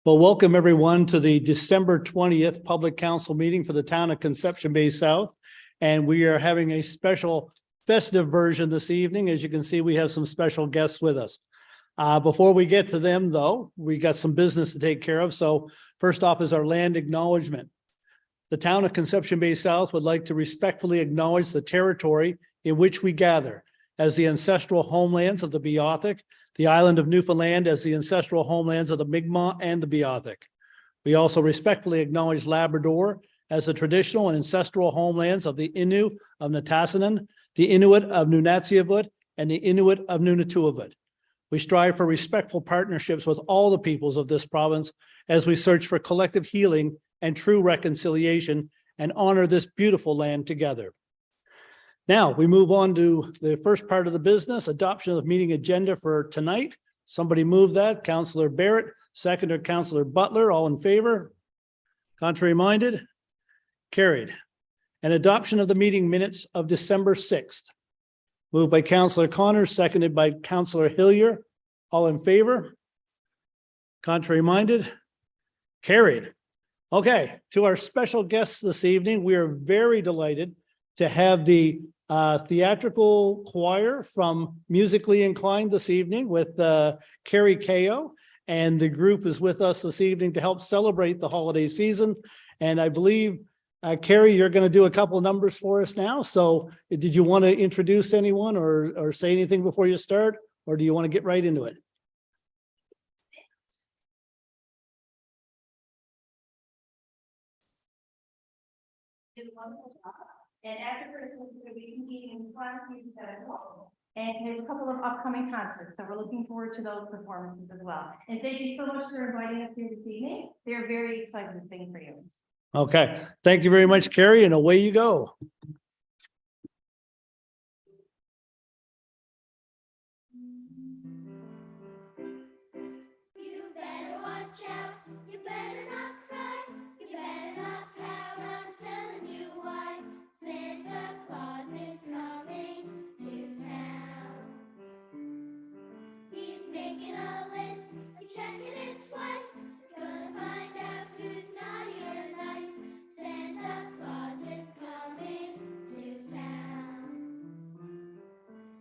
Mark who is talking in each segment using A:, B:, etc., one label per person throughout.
A: Well, welcome everyone to the December 20th Public Council meeting for the town of Conception Bay South. And we are having a special festive version this evening. As you can see, we have some special guests with us. Before we get to them, though, we got some business to take care of. So first off is our land acknowledgement. The town of Conception Bay South would like to respectfully acknowledge the territory in which we gather as the ancestral homelands of the Beothuk, the island of Newfoundland as the ancestral homelands of the Mi'kmaq and the Beothuk. We also respectfully acknowledge Labrador as the traditional and ancestral homelands of the Innu of Nitassinan, the Inuit of Nunatsiavut, and the Inuit of Nunatuavut. We strive for respectful partnerships with all the peoples of this province as we search for collective healing and true reconciliation and honor this beautiful land together. Now, we move on to the first part of the business, adoption of the meeting agenda for tonight. Somebody move that. Councillor Barrett, seconder Councillor Butler, all in favor? Contrary minded? Carried. And adoption of the meeting minutes of December 6th. Moved by Councillor Connors, seconded by Councillor Hillier. All in favor? Contrary minded? Carried. Okay, to our special guests this evening, we are very delighted to have the theatrical choir from Musically Inclined this evening with Carrie Kao, and the group is with us this evening to help celebrate the holiday season. And I believe, Carrie, you're going to do a couple of numbers for us now. So did you want to introduce anyone or say anything before you start, or do you want to get right into it?
B: And after Christmas, we're going to be competing in class music festival. And we have a couple of upcoming concerts, so we're looking forward to those performances as well. And thank you so much for inviting us here this evening. They're very excited to sing for you.
A: Okay, thank you very much, Carrie, and away you go.
C: You better watch out, you better not cry, you better not pout, I'm telling you why. Santa Claus is coming to town. He's making a list, he's checking it twice. He's gonna find out who's naughty or nice. Santa Claus is coming to town.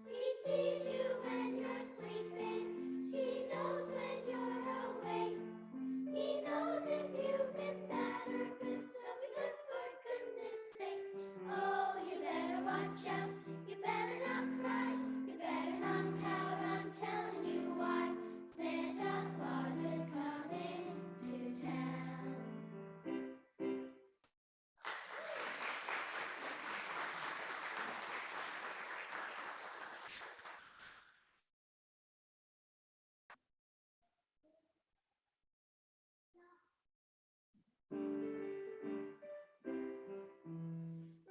C: He sees you when you're sleeping, he knows when you're awake. He knows if you've been bad or good, so be good for goodness sake. Oh, you better watch out, you better not cry, you better not pout, I'm telling you why. Santa Claus is coming to town.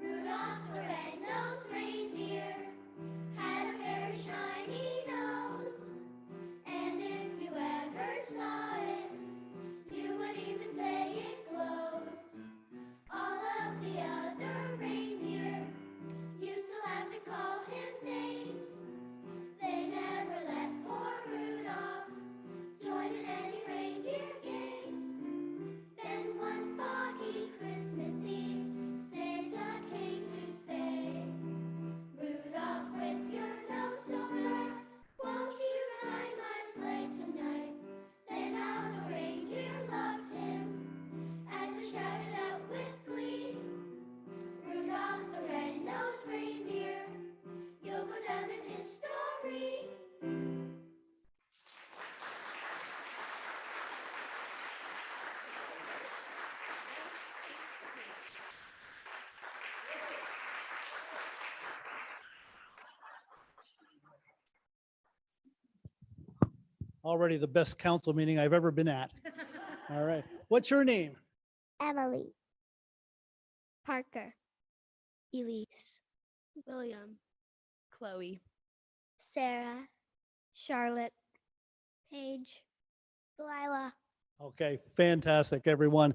C: Rudolph the red-nosed reindeer had a very shiny nose, and if you ever saw it, you would even say it glows. All of the other reindeer used to laugh and call him names. They never let poor Rudolph join in any reindeer games. Then one foggy Christmas Eve, Santa came to say, Rudolph, with your nose so bright, won't you ride my sleigh tonight? Then how the reindeer loved him as they shouted out with glee, Rudolph the red-nosed reindeer, you'll go down in history.
A: Already the best council meeting I've ever been at. All right. What's your name?
D: Emily, Parker, Elise, William, Chloe, Sarah, Charlotte, Paige, Delilah.
A: Okay, fantastic, everyone.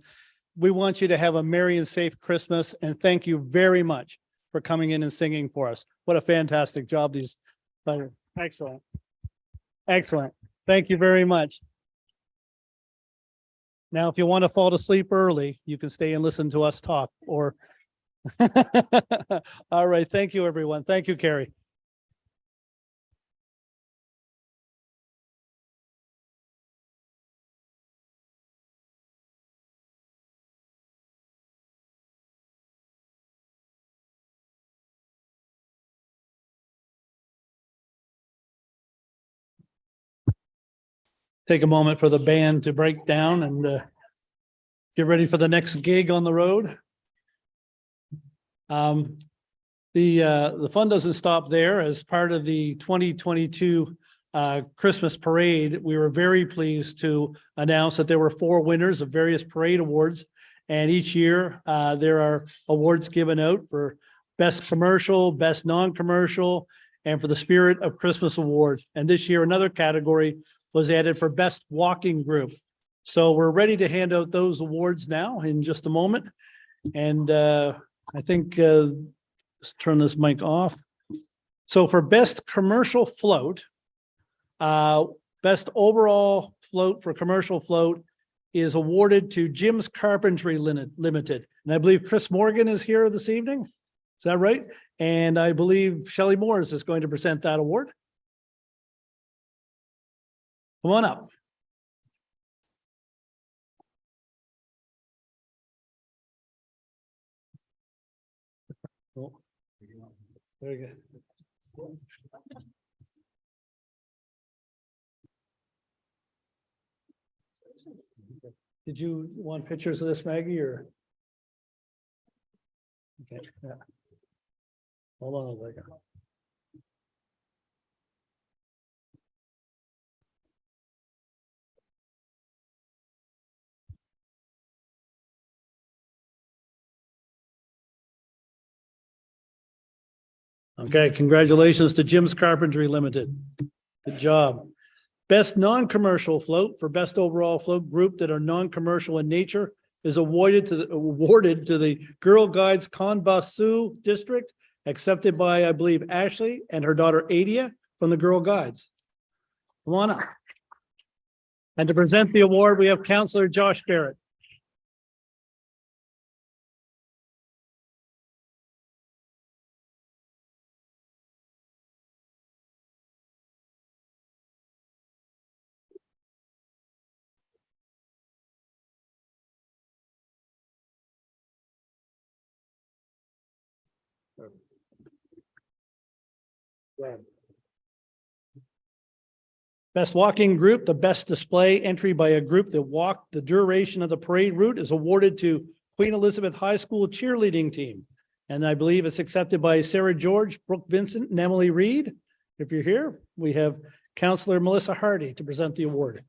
A: We want you to have a merry and safe Christmas, and thank you very much for coming in and singing for us. What a fantastic job these. Excellent. Excellent. Thank you very much. Now, if you want to fall asleep early, you can stay and listen to us talk or. All right. Thank you, everyone. Thank you, Carrie. Take a moment for the band to break down and get ready for the next gig on the road. The fun doesn't stop there. As part of the 2022 Christmas parade, we were very pleased to announce that there were 4 winners of various parade awards. And each year, there are awards given out for best commercial, best non-commercial, and for the Spirit of Christmas Award. And this year, another category was added for best walking group. So we're ready to hand out those awards now in just a moment. And I think, let's turn this mic off. So for best commercial float, best overall float for commercial float is awarded to Jim's Carpentry Limited. And I believe Chris Morgan is here this evening. Is that right? And I believe Shelley Moores is going to present that award. Come on up. Oh, very good. Did you want pictures of this, Maggie, or? Okay, yeah. Hold on a second. Okay, congratulations to Jim's Carpentry Limited. Good job. Best non-commercial float for best overall float group that are non-commercial in nature is awarded to the Girl Guides Kanbasu District, accepted by, I believe, Ashley and her daughter Adia from the Girl Guides. Come on up. And to present the award, we have Councillor Josh Barrett. Best walking group, the best display entry by a group that walked the duration of the parade route is awarded to Queen Elizabeth High School cheerleading team. And I believe it's accepted by Sarah George, Brooke Vincent, and Emily Reed. If you're here, we have Councillor Melissa Hardy to present the award.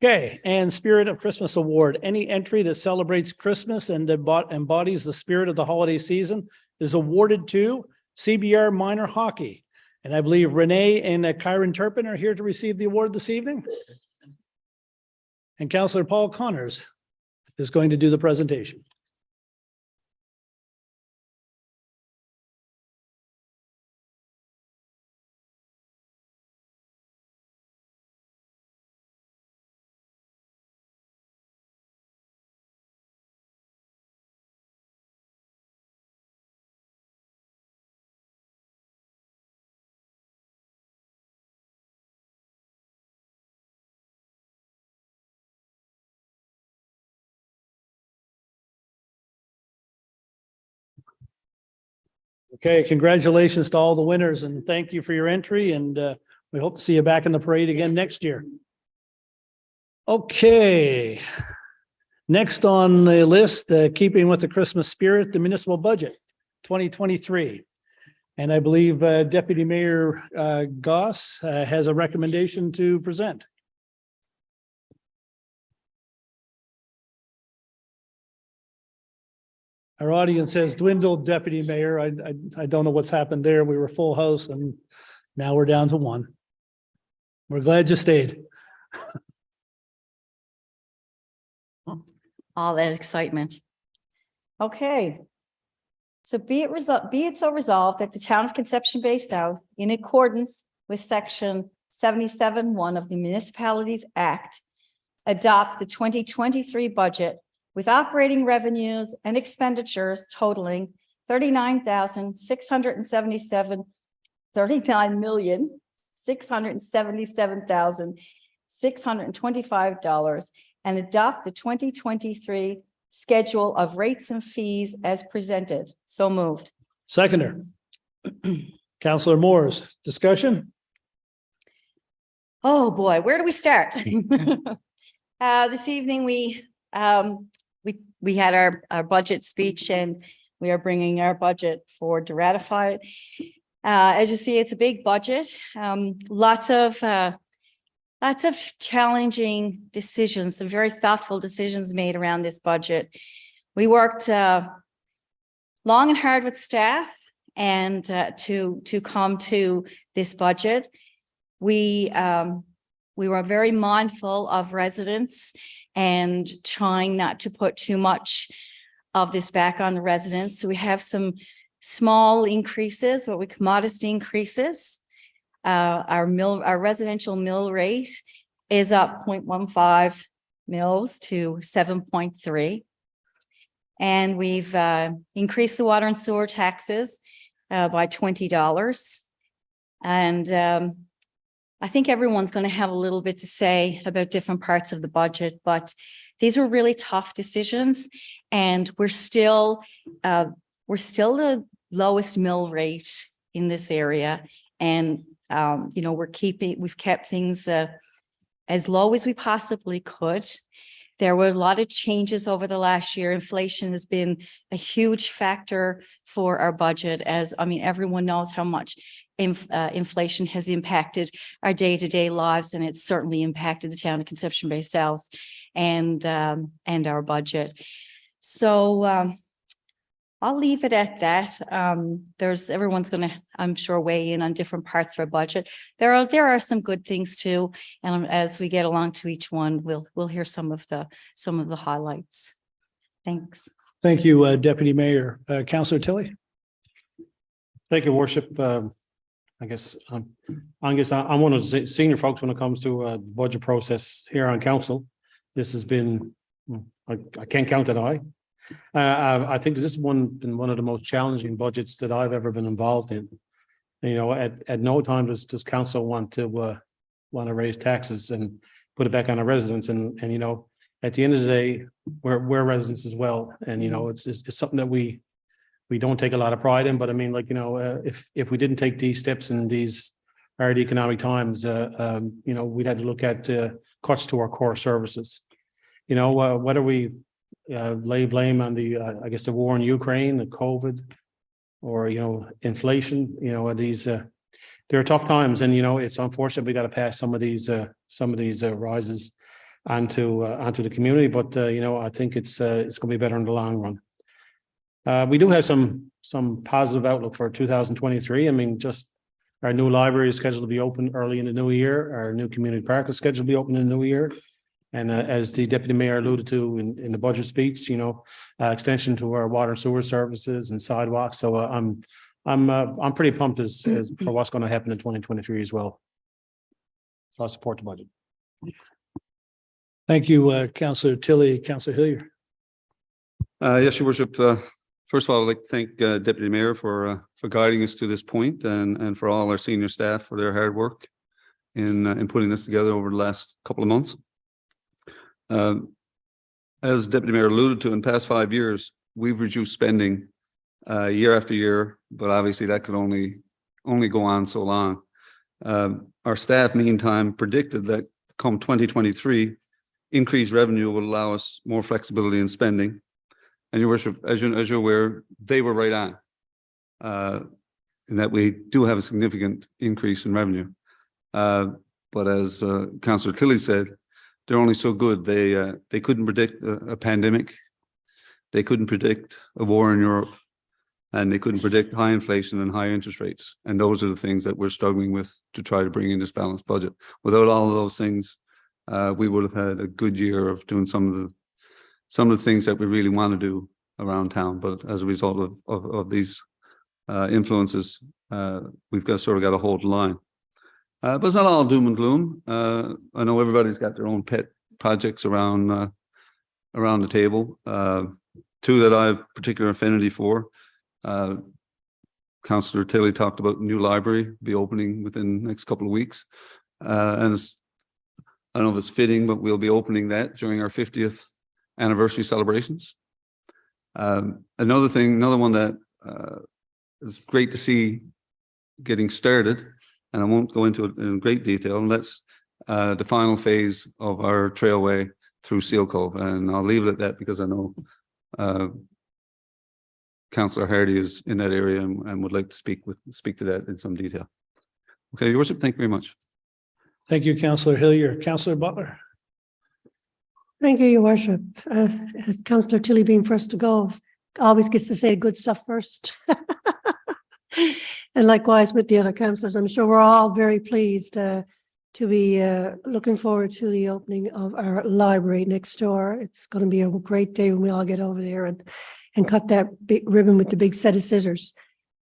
A: Okay, and Spirit of Christmas Award. Any entry that celebrates Christmas and embodies the spirit of the holiday season is awarded to CBR Minor Hockey. And I believe Renee and Kyron Turpin are here to receive the award this evening. And Councillor Paul Connors is going to do the presentation. Okay, congratulations to all the winners and thank you for your entry, and we hope to see you back in the parade again next year. Okay. Next on the list, keeping with the Christmas spirit, the municipal budget 2023. And I believe Deputy Mayor Goss has a recommendation to present. Our audience has dwindled, Deputy Mayor. I don't know what's happened there. We were full house and now we're down to one. We're glad you stayed.
E: All that excitement. Okay. So be it so resolved that the town of Conception Bay South, in accordance with section 77(1) of the Municipalities Act, adopt the 2023 budget with operating revenues and expenditures totaling $39,677,625 and adopt the 2023 schedule of rates and fees as presented. So moved.
A: Seconder. Counselor Morris, discussion?
E: Oh, boy, where do we start? This evening, we had our budget speech, and we are bringing our budget forward to ratify it. As you see, it's a big budget. Lots of challenging decisions, some very thoughtful decisions made around this budget. We worked long and hard with staff and to come to this budget. We were very mindful of residents and trying not to put too much of this back on the residents. So we have some small increases, modest increases. Our residential mill rate is up 0.15 mils to 7.3. And we've increased the water and sewer taxes by $20. And I think everyone's going to have a little bit to say about different parts of the budget, but these were really tough decisions, and we're still the lowest mill rate in this area. And we've kept things as low as we possibly could. There were a lot of changes over the last year. Inflation has been a huge factor for our budget, everyone knows how much inflation has impacted our day-to-day lives, and it's certainly impacted the town of Conception Bay South and our budget. So I'll leave it at that. Everyone's going to, I'm sure, weigh in on different parts of our budget. There are some good things too, and as we get along to each one, we'll hear some of the highlights. Thanks.
A: Thank you, Deputy Mayor. Counselor Tilley.
F: Thank you, Worship. I guess I'm one of the senior folks when it comes to the budget process here on council. This has been, I can't count it high. I think that this has been one of the most challenging budgets that I've ever been involved in. At no time does council want to raise taxes and put it back on our residents. And at the end of the day, we're residents as well. And it's something that we don't take a lot of pride in. But if we didn't take these steps in these hard economic times, we'd have to look at cuts to our core services. Whether we lay blame on the war in Ukraine, the COVID, or inflation. There are tough times, and it's unfortunate we got to pass some of these rises onto the community. But I think it's going to be better in the long run. We do have some positive outlook for 2023. Just our new library is scheduled to be open early in the new year. Our new community park is scheduled to be open in the new year. And as the deputy mayor alluded to in the budget speech, extension to our water and sewer services and sidewalks. So I'm pretty pumped as for what's going to happen in 2023 as well. So I support the budget.
A: Thank you, Councillor Tilley. Councillor Hillier.
G: Yes, Your Worship. First of all, I'd like to thank Deputy Mayor for guiding us to this point, and for all our senior staff for their hard work in putting this together over the last couple of months. As Deputy Mayor alluded to, in the past 5 years, we've reduced spending year after year, but obviously that could only go on so long. Our staff, meantime, predicted that come 2023, increased revenue will allow us more flexibility in spending. And Your Worship, as you're aware, they were right on, in that we do have a significant increase in revenue. But as Councillor Tilley said, they're only so good. They couldn't predict a pandemic. They couldn't predict a war in Europe, and they couldn't predict high inflation and high interest rates. And those are the things that we're struggling with to try to bring in this balanced budget. Without all of those things, we would have had a good year of doing some of some of the things that we really want to do around town, but as a result of these influences, we've sort of got to hold the line. But it's not all doom and gloom. I know everybody's got their own pet projects around the table. Two that I have particular affinity for. Councillor Tilley talked about new library be opening within the next couple of weeks. And I don't know if it's fitting, but we'll be opening that during our 50th anniversary celebrations. Another one that is great to see getting started, and I won't go into it in great detail, and that's the final phase of our trailway through Seal Cove. And I'll leave it at that because I know Councillor Hardy is in that area and would like to speak to that in some detail. Okay, Your Worship, thank you very much.
A: Thank you, Councillor Hillier. Councillor Butler.
H: Thank you, Your Worship. As Councillor Tilley being first to go, always gets to say good stuff first. And likewise with the other councillors, I'm sure we're all very pleased to be looking forward to the opening of our library next door. It's going to be a great day when we all get over there and cut that big ribbon with the big set of scissors.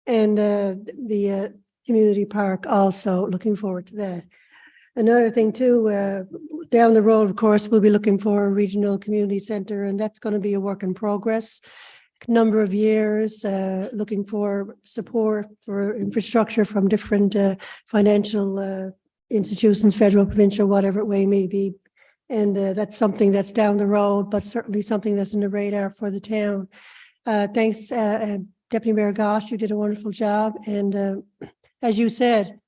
H: And the community park also, looking forward to that. Another thing too, down the road, of course, we'll be looking for a regional community center, and that's going to be a work in progress. Number of years, looking for support for infrastructure from different financial institutions, federal, provincial, whatever way may be. And that's something that's down the road, but certainly something that's in the radar for the town. Thanks, Deputy Mayor Gosh, you did a wonderful job. And as you said,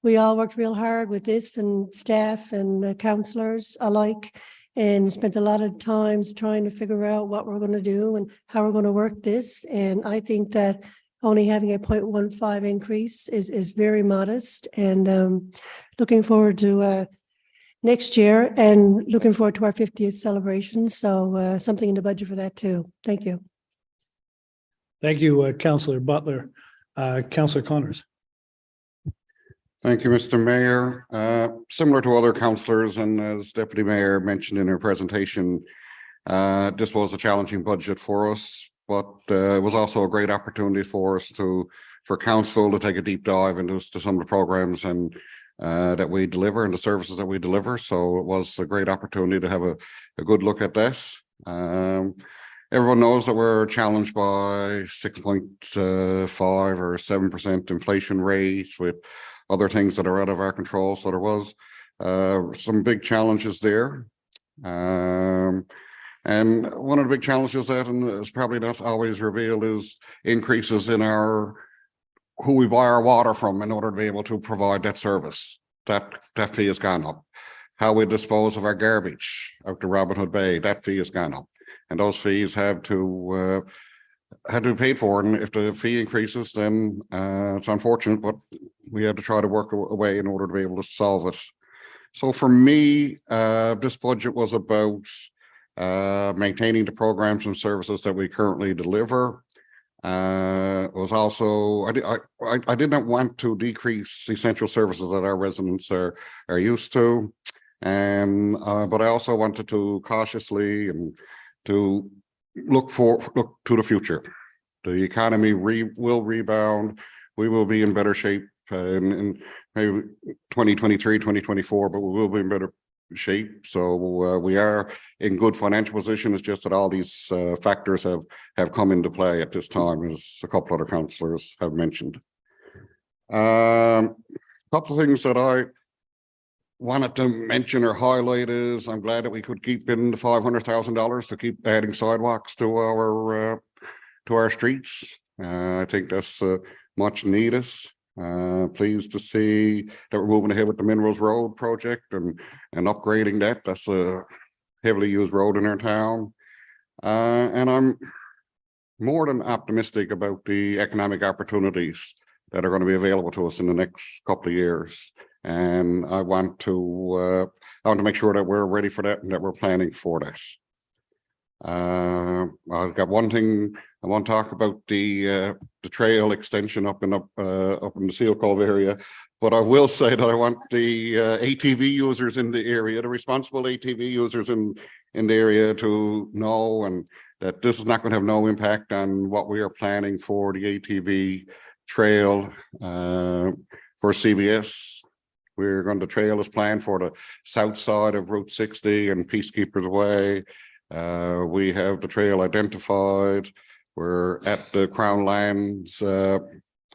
H: we all worked real hard with this, and staff and councillors alike, and spent a lot of times trying to figure out what we're going to do and how we're going to work this. And I think that only having a 0.15 increase is very modest, and looking forward to next year, and looking forward to our 50th celebration. So something in the budget for that too. Thank you.
A: Thank you, Councillor Butler. Councillor Connors.
I: Thank you, Mr. Mayor. Similar to other councillors, and as Deputy Mayor mentioned in her presentation, this was a challenging budget for us, but it was also a great opportunity for us for council to take a deep dive into some of the programs and that we deliver and the services that we deliver. So it was a great opportunity to have a good look at that. Everyone knows that we're challenged by 6.5 or 7% inflation rate with other things that are out of our control. So there was some big challenges there. And one of the big challenges that, and it's probably not always revealed, is increases in who we buy our water from in order to be able to provide that service. That fee has gone up. How we dispose of our garbage out to Robin Hood Bay, that fee has gone up. And those fees have to be paid for. And if the fee increases, then it's unfortunate, but we had to try to work a way in order to be able to solve it. So for me, this budget was about maintaining the programs and services that we currently deliver. It was also, I did not want to decrease essential services that our residents are used to. And but I also wanted to cautiously and to look to the future. The economy will rebound. We will be in better shape in maybe 2023, 2024, but we will be in better shape. So we are in good financial position. It's just that all these factors have come into play at this time, as a couple other councillors have mentioned. A couple of things that I wanted to mention or highlight is I'm glad that we could keep in the $500,000 to keep adding sidewalks to our streets. I think that's much needed. Pleased to see that we're moving ahead with the Minerals Road project and upgrading that. That's a heavily used road in our town. And I'm more than optimistic about the economic opportunities that are going to be available to us in the next couple of years. And I want to make sure that we're ready for that and that we're planning for that. I've got one thing I want to talk about, the trail extension up in the Seal Cove area, but I will say that I want the ATV users in the area, the responsible ATV users in in the area to know, and that this is not going to have no impact on what we are planning for the ATV trail for CBS. The trail is planned for the south side of Route 60 and Peacekeepers Way. We have the trail identified. We're at the Crown Lands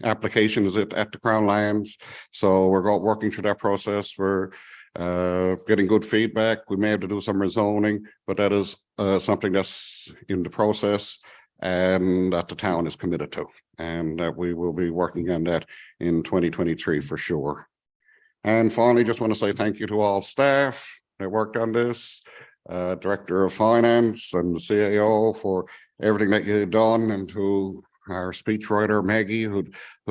I: application is at the Crown Lands. So we're working through that process. We're getting good feedback. We may have to do some rezoning, but that is something that's in the process and that the town is committed to. And that we will be working on that in 2023 for sure. And finally, just want to say thank you to all staff that worked on this, Director of Finance and the CAO for everything that you've done, and to our speechwriter Maggie, who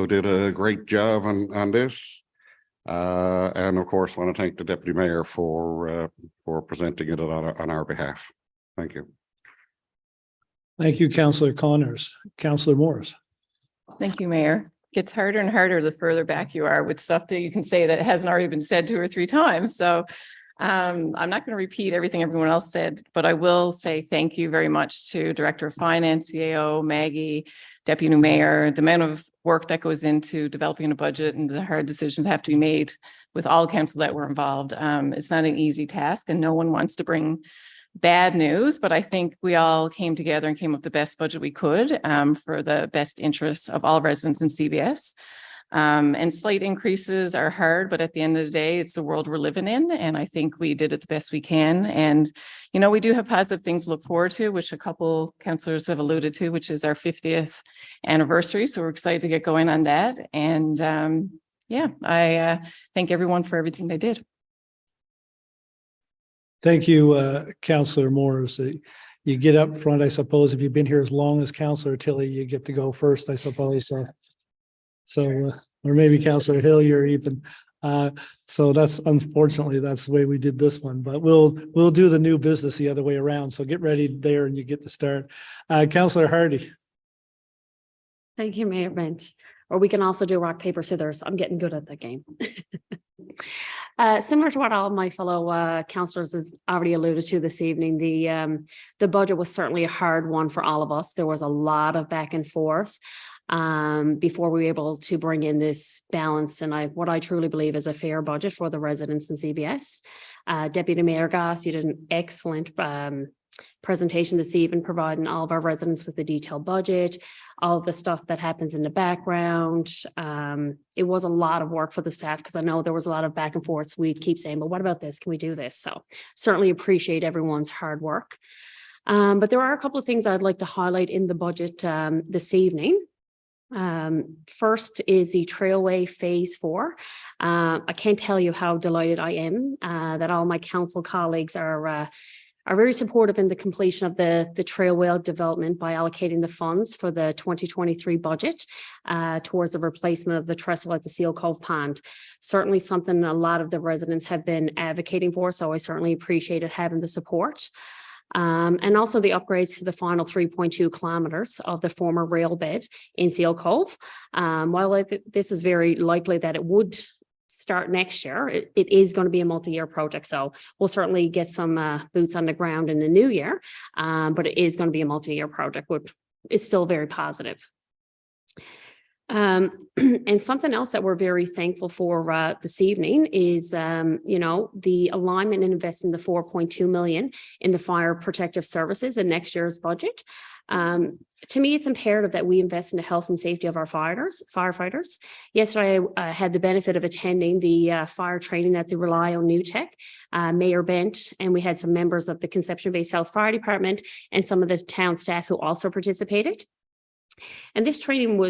I: did a great job on this. And of course, want to thank the Deputy Mayor for presenting it on our behalf. Thank you.
A: Thank you, Councillor Connors. Councillor Morris.
J: Thank you, Mayor. Gets harder and harder the further back you are with stuff that you can say that hasn't already been said 2 or 3 times. So I'm not going to repeat everything everyone else said, but I will say thank you very much to Director of Finance, CAO, Maggie, Deputy Mayor, the amount of work that goes into developing a budget and the hard decisions have to be made with all council that were involved. It's not an easy task, and no one wants to bring bad news, but I think we all came together and came up with the best budget we could for the best interests of all residents in CBS. And slight increases are hard, but at the end of the day, it's the world we're living in. And I think we did it the best we can. And, you know, we do have positive things to look forward to, which a couple councillors have alluded to, which is our 50th anniversary. So we're excited to get going on that. And yeah, I thank everyone for everything they did.
A: Thank you, Councillor Morris. You get up front, I suppose. If you've been here as long as Councillor Tilley, you get to go first, I suppose. So, or maybe Councillor Hill, you're even. So that's, unfortunately, that's the way we did this one, but we'll do the new business the other way around. So get ready there and you get to start. Councillor Hardy.
K: Thank you, Mayor Brent. Or we can also do rock, paper, scissors. I'm getting good at that game. Similar to what all my fellow councillors have already alluded to this evening, the budget was certainly a hard one for all of us. There was a lot of back and forth before we were able to bring in this balance and what I truly believe is a fair budget for the residents in CBS. Deputy Mayor Goss, you did an excellent presentation this evening, providing all of our residents with a detailed budget, all of the stuff that happens in the background. It was a lot of work for the staff because I know there was a lot of back and forths. We'd keep saying, but what about this? Can we do this? So certainly appreciate everyone's hard work. But there are a couple of things I'd like to highlight in the budget this evening. First is the Trailway Phase 4. I can't tell you how delighted I am that all my council colleagues are very supportive in the completion of the trailway development by allocating the funds for the 2023 budget towards the replacement of the trestle at the Seal Cove Pond. Certainly something a lot of the residents have been advocating for, so I certainly appreciated having the support. And also the upgrades to the final 3.2 kilometers of the former rail bed in Seal Cove. While this is very likely that it would start next year, it is going to be a multi-year project. So we'll certainly get some boots on the ground in the new year, but it is going to be a multi-year project, which is still very positive. And something else that we're very thankful for this evening is, the alignment and investing the 4.2 million in the fire protective services in next year's budget. To me, it's imperative that we invest in the health and safety of our firefighters. Yesterday, I had the benefit of attending the fire training at the Rely on New Tech, Mayor Bent, and we had some members of the Conception Bay South Fire Department and some of the town staff who also participated. And this training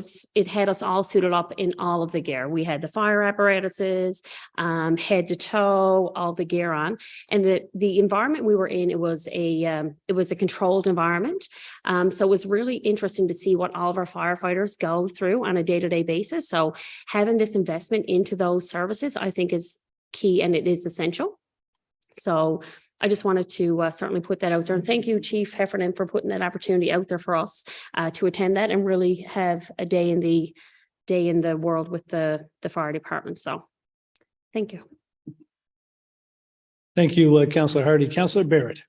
K: had us all suited up in all of the gear. We had the fire apparatuses, head to toe, all the gear on. And the environment we were in, it was a controlled environment. So it was really interesting to see what all of our firefighters go through on a day-to-day basis. So having this investment into those services, I think is key and it is essential. So I just wanted to certainly put that out there. And thank you, Chief Heffernan, for putting that opportunity out there for us to attend that and really have a day in the world with the fire department. So thank you.
A: Thank you, Councillor Hardy. Councillor Barrett.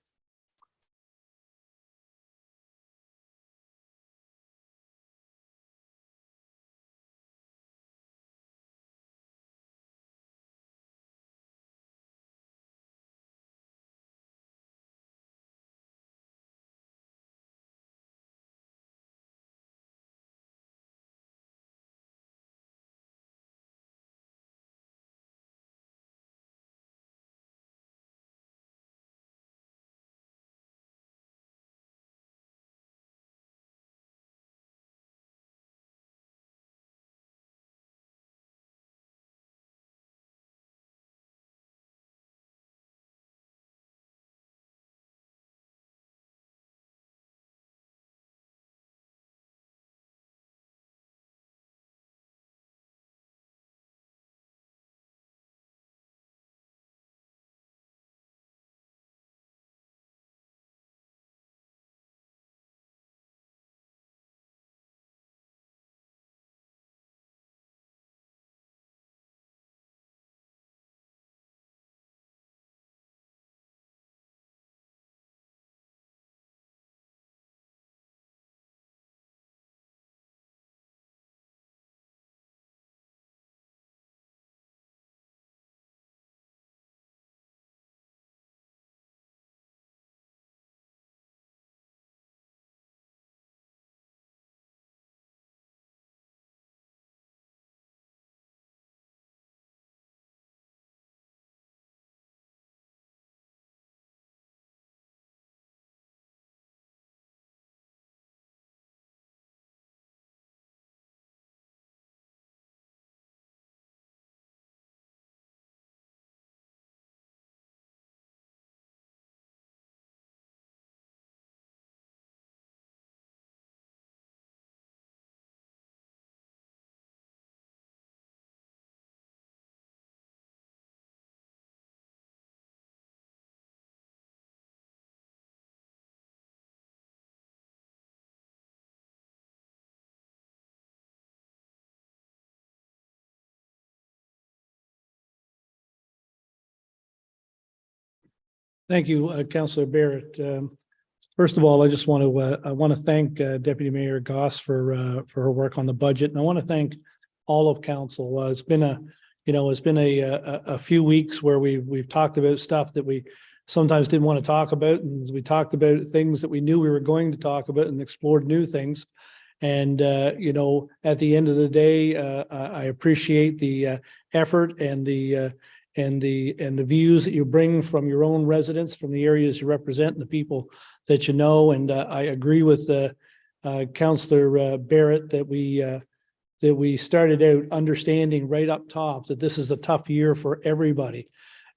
A: Thank you, Councillor Barrett. First of all, I want to thank Deputy Mayor Goss for her work on the budget, and I want to thank all of council. It's been a few weeks where we've talked about stuff that we sometimes didn't want to talk about, and we talked about things that we knew we were going to talk about and explored new things. And at the end of the day, I appreciate the effort and the views that you bring from your own residents, from the areas you represent and the people that you know. And I agree with Councillor Barrett that we started out understanding right up top that this is a tough year for everybody.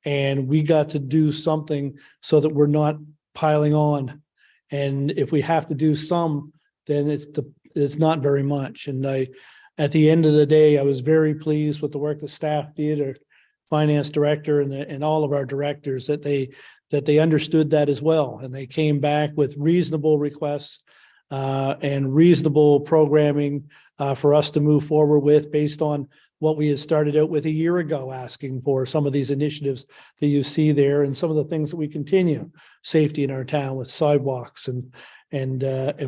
A: And we got to do something so that we're not piling on. And if we have to do some, then it's not very much. And at the end of the day, I was very pleased with the work the staff did, or finance director and all of our directors, that they understood that as well. And they came back with reasonable requests and reasonable programming for us to move forward with, based on what we had started out with a year ago, asking for some of these initiatives that you see there, and some of the things that we continue, safety in our town with sidewalks and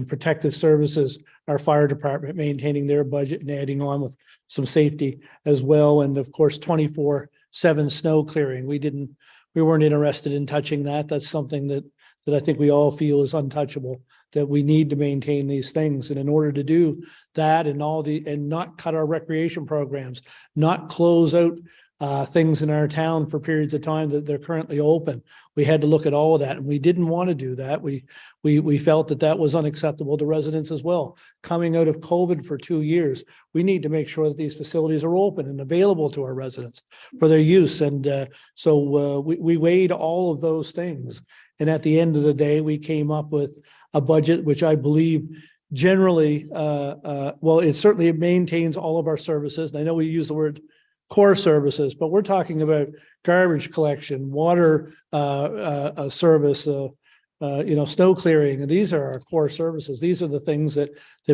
A: protective services, our fire department maintaining their budget and adding on with some safety as well. And of course, 24/7 snow clearing. We weren't interested in touching that. That's something that I think we all feel is untouchable, that we need to maintain these things. And in order to do that, and not cut our recreation programs, not close out things in our town for periods of time that they're currently open, we had to look at all of that, and we didn't want to do that. We felt that was unacceptable to residents as well. Coming out of COVID for 2 years, we need to make sure that these facilities are open and available to our residents for their use. And so we weighed all of those things. And at the end of the day, we came up with a budget which I believe generally, it maintains all of our services. And I know we use the word core services, but we're talking about garbage collection, water service, snow clearing, and these are our core services. These are the things that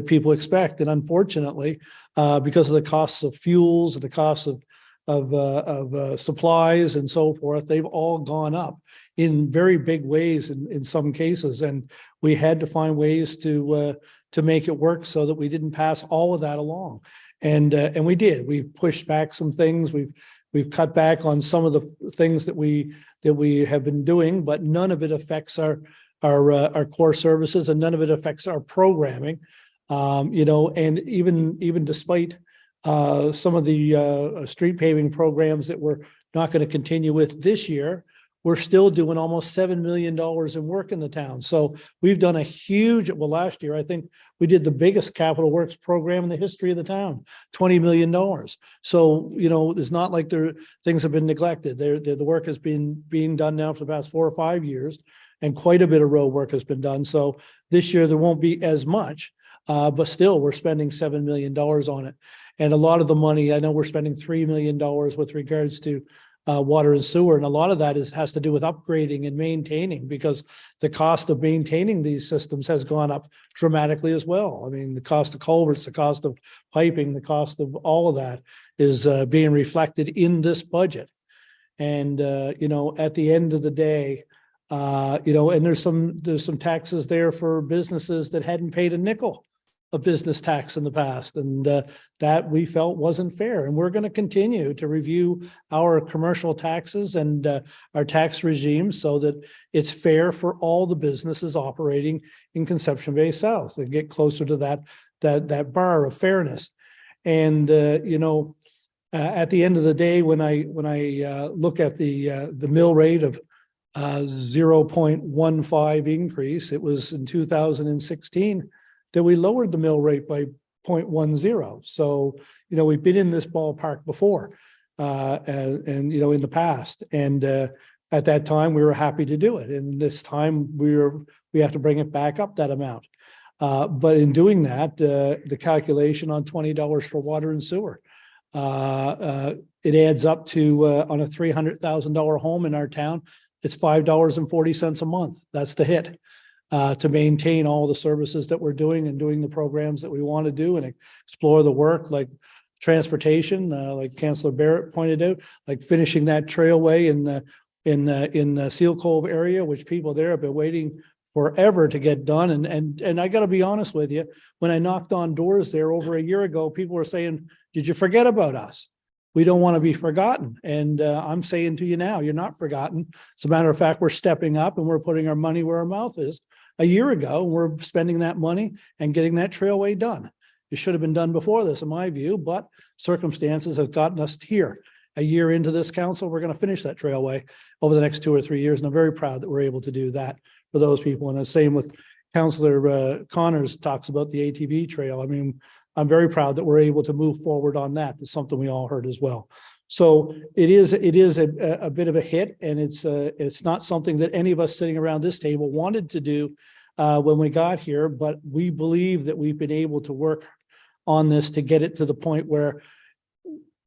A: people expect. And unfortunately, because of the costs of fuels and the costs of supplies and so forth, they've all gone up in very big ways in some cases. And we had to find ways to make it work so that we didn't pass all of that along. And we did. We pushed back some things. We've cut back on some of the things that we have been doing, but none of it affects our core services, and none of it affects our programming. And even despite some of the street paving programs that we're not going to continue with this year, we're still doing almost $7 million in work in the town. So we've done last year, I think we did the biggest capital works program in the history of the town, $20 million. So, it's not like things have been neglected. The work has been being done now for the past 4 or 5 years, and quite a bit of road work has been done. So this year there won't be as much, but still we're spending $7 million on it. And a lot of the money, I know we're spending $3 million with regards to water and sewer. And a lot of that has to do with upgrading and maintaining, because the cost of maintaining these systems has gone up dramatically as well. I mean, the cost of culverts, the cost of piping, the cost of all of that is being reflected in this budget. And, at the end of the day, and there's some taxes there for businesses that hadn't paid a nickel of business tax in the past, and that we felt wasn't fair. And we're going to continue to review our commercial taxes and our tax regime so that it's fair for all the businesses operating in Conception Bay South, and get closer to that bar of fairness. And at the end of the day, when I look at the mill rate of 0.15 increase, it was in 2016 that we lowered the mill rate by 0.10. So, we've been in this ballpark before, and in the past. And at that time, we were happy to do it. And this time we have to bring it back up that amount. But in doing that, the calculation on $20 for water and sewer, it adds up to on a $300,000 home in our town, it's $5.40 a month. That's the hit. To maintain all the services that we're doing and doing the programs that we want to do and explore the work, like transportation, like Councillor Barrett pointed out, like finishing that trailway in in the Seal Cove area, which people there have been waiting forever to get done. And I gotta be honest with you, when I knocked on doors there over a year ago, people were saying, did you forget about us? We don't want to be forgotten. And I'm saying to you now, you're not forgotten. As a matter of fact, we're stepping up and we're putting our money where our mouth is. A year ago, we're spending that money and getting that trailway done. It should have been done before this, in my view, but circumstances have gotten us here. A year into this council, we're going to finish that trailway over the next 2 or 3 years. And I'm very proud that we're able to do that for those people. And the same with Councillor Connors talks about the ATV trail. I mean, I'm very proud that we're able to move forward on that. That's something we all heard as well. So it is a bit of a hit, and it's not something that any of us sitting around this table wanted to do when we got here, but we believe that we've been able to work on this to get it to the point where,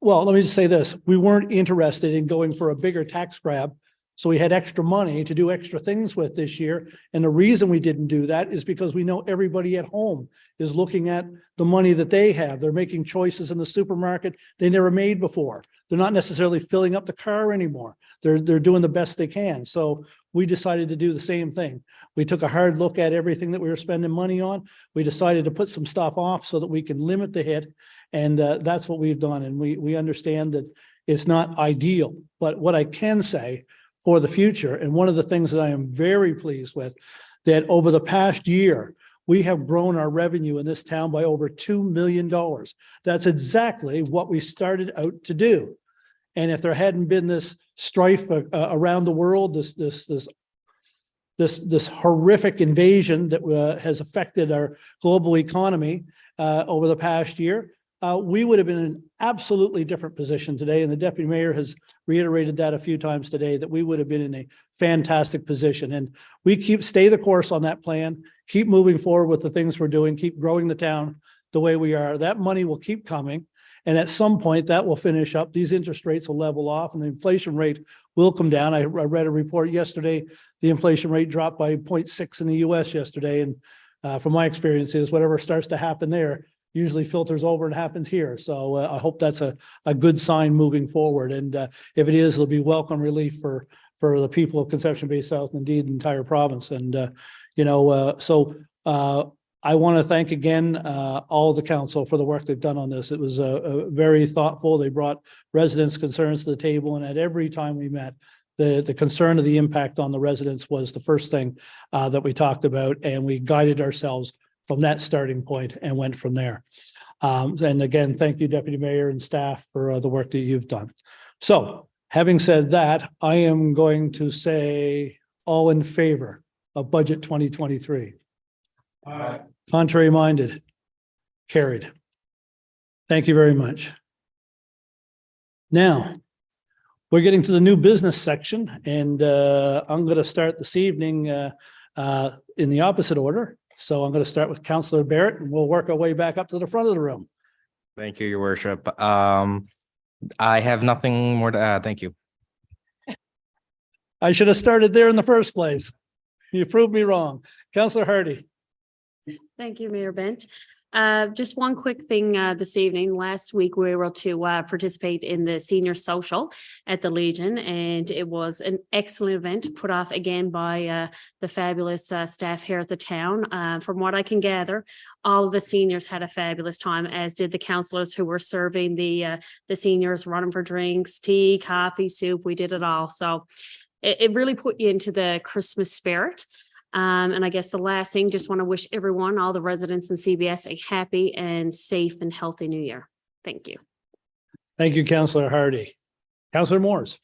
A: well, let me just say this. We weren't interested in going for a bigger tax grab. So we had extra money to do extra things with this year. And the reason we didn't do that is because we know everybody at home is looking at the money that they have. They're making choices in the supermarket they never made before. They're not necessarily filling up the car anymore. They're doing the best they can. So we decided to do the same thing. We took a hard look at everything that we were spending money on. We decided to put some stuff off so that we can limit the hit. And that's what we've done. And we understand that it's not ideal. But what I can say for the future, and one of the things that I am very pleased with, that over the past year, we have grown our revenue in this town by over $2 million. That's exactly what we started out to do. And if there hadn't been this strife around the world, this horrific invasion that has affected our global economy over the past year, we would have been in an absolutely different position today. And the deputy mayor has reiterated that a few times today, that we would have been in a fantastic position. And we stay the course on that plan, keep moving forward with the things we're doing, keep growing the town the way we are. That money will keep coming. And at some point that will finish up. These interest rates will level off and the inflation rate will come down. I read a report yesterday, the inflation rate dropped by 0.6 in the US yesterday. And from my experience is whatever starts to happen there usually filters over and happens here. So I hope that's a good sign moving forward. And if it is, it'll be welcome relief for the people of Conception Bay South, and indeed the entire province. And, so I want to thank again all the council for the work they've done on this. It was very thoughtful. They brought residents' concerns to the table, and at every time we met, the concern of the impact on the residents was the first thing that we talked about, and we guided ourselves from that starting point and went from there. And again, thank you, Deputy Mayor and staff, for the work that you've done. So having said that, I am going to say all in favor of budget 2023. Contrary minded, carried. Thank you very much. Now, we're getting to the new business section, and I'm going to start this evening in the opposite order. So I'm going to start with Councillor Barrett, and we'll work our way back up to the front of the room.
L: Thank you, Your Worship. I have nothing more to add. Thank you.
A: I should have started there in the first place. You proved me wrong. Councillor Hardy.
K: Thank you, Mayor Bent. Just one quick thing this evening. Last week, we were able to participate in the senior social at the Legion, and it was an excellent event put off again by the fabulous staff here at the town. From what I can gather, all of the seniors had a fabulous time, as did the councillors who were serving the seniors, running for drinks, tea, coffee, soup. We did it all. So it really put you into the Christmas spirit. And I guess the last thing, just want to wish everyone, all the residents in CBS, a happy and safe and healthy new year. Thank you.
A: Thank you, Councillor Hardy. Councillor Moores.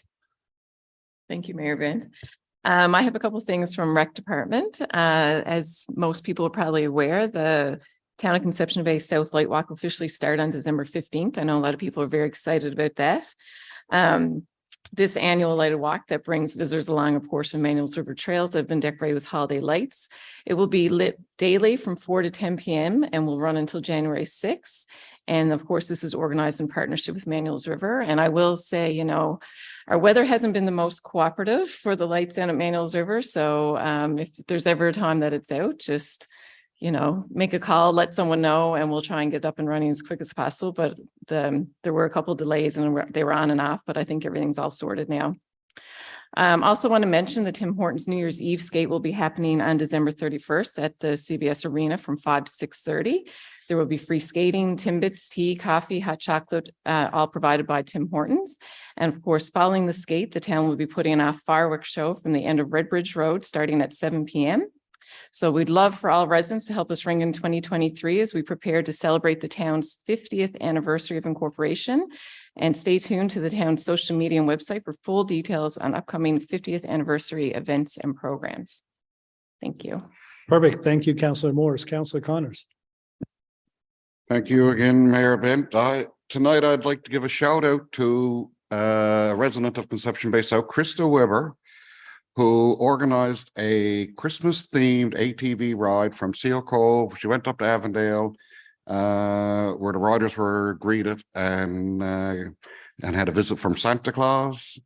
J: Thank you, Mayor Bent. I have a couple of things from Rec Department. As most people are probably aware, the Town of Conception Bay South Light Walk will officially start on December 15th. I know a lot of people are very excited about that. This annual lighted walk that brings visitors along a portion of Manuel's River trails that have been decorated with holiday lights. It will be lit daily from 4 to 10 p.m. and will run until January 6th. And of course, this is organized in partnership with Manuel's River. And I will say, our weather hasn't been the most cooperative for the lights down at Manuel's River. So if there's ever a time that it's out, just make a call, let someone know, and we'll try and get up and running as quick as possible. But there were a couple of delays and they were on and off, but I think everything's all sorted now. Also want to mention the Tim Hortons New Year's Eve skate will be happening on December 31st at the CBS Arena from 5 to 6:30. There will be free skating, Timbits, tea, coffee, hot chocolate, all provided by Tim Hortons. And of course, following the skate, the town will be putting on a fireworks show from the end of Redbridge Road starting at 7 p.m. So we'd love for all residents to help us ring in 2023 as we prepare to celebrate the town's 50th anniversary of incorporation. And stay tuned to the town's social media and website for full details on upcoming 50th anniversary events and programs. Thank you.
A: Perfect. Thank you, Councillor Morris. Councillor Connors.
I: Thank you again, Mayor Bent. Tonight I'd like to give a shout out to a resident of Conception Bay South, Krista Weber, who organized a Christmas themed ATV ride from Seal Cove. She went up to Avondale, where the riders were greeted and had a visit from Santa Claus.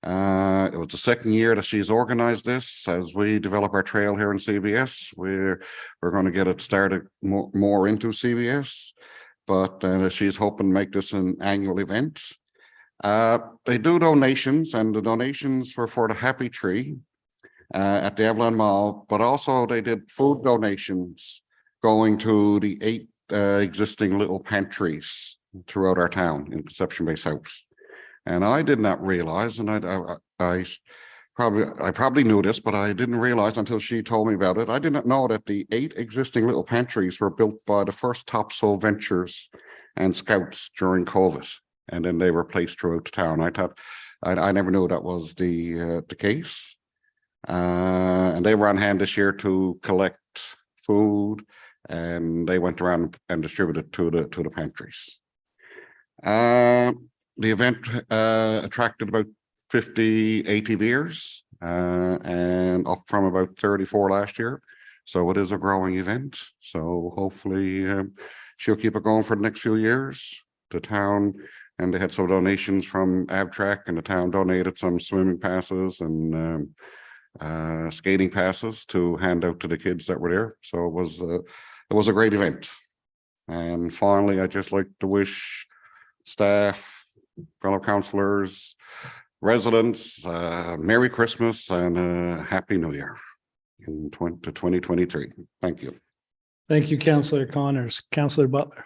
I: It was the second year that she's organized this. As we develop our trail here in CBS, we're going to get it started more into CBS, but she's hoping to make this an annual event. They do donations, and the donations were for the Happy Tree at the Avalon Mall, but also they did food donations going to the 8 existing little pantries throughout our town in Conception Bay South. And I did not realize, and I probably knew this, but I didn't realize until she told me about it. I did not know that the 8 existing little pantries were built by the first Topsoil Ventures and Scouts during COVID, and then they were placed throughout the town. I never knew that was the case, and they were on hand this year to collect food, and they went around and distributed to the pantries. The event attracted about 50 ATVers and up from about 34 last year. So it is a growing event. So hopefully she'll keep it going for the next few years. The town, and they had some donations from Abtrack, and the town donated some swimming passes and skating passes to hand out to the kids that were there. So it was a great event. And finally, I'd just like to wish staff, fellow councillors, residents, Merry Christmas and a Happy New Year in 2023. Thank you.
A: Thank you, Councillor Connors. Councillor Butler.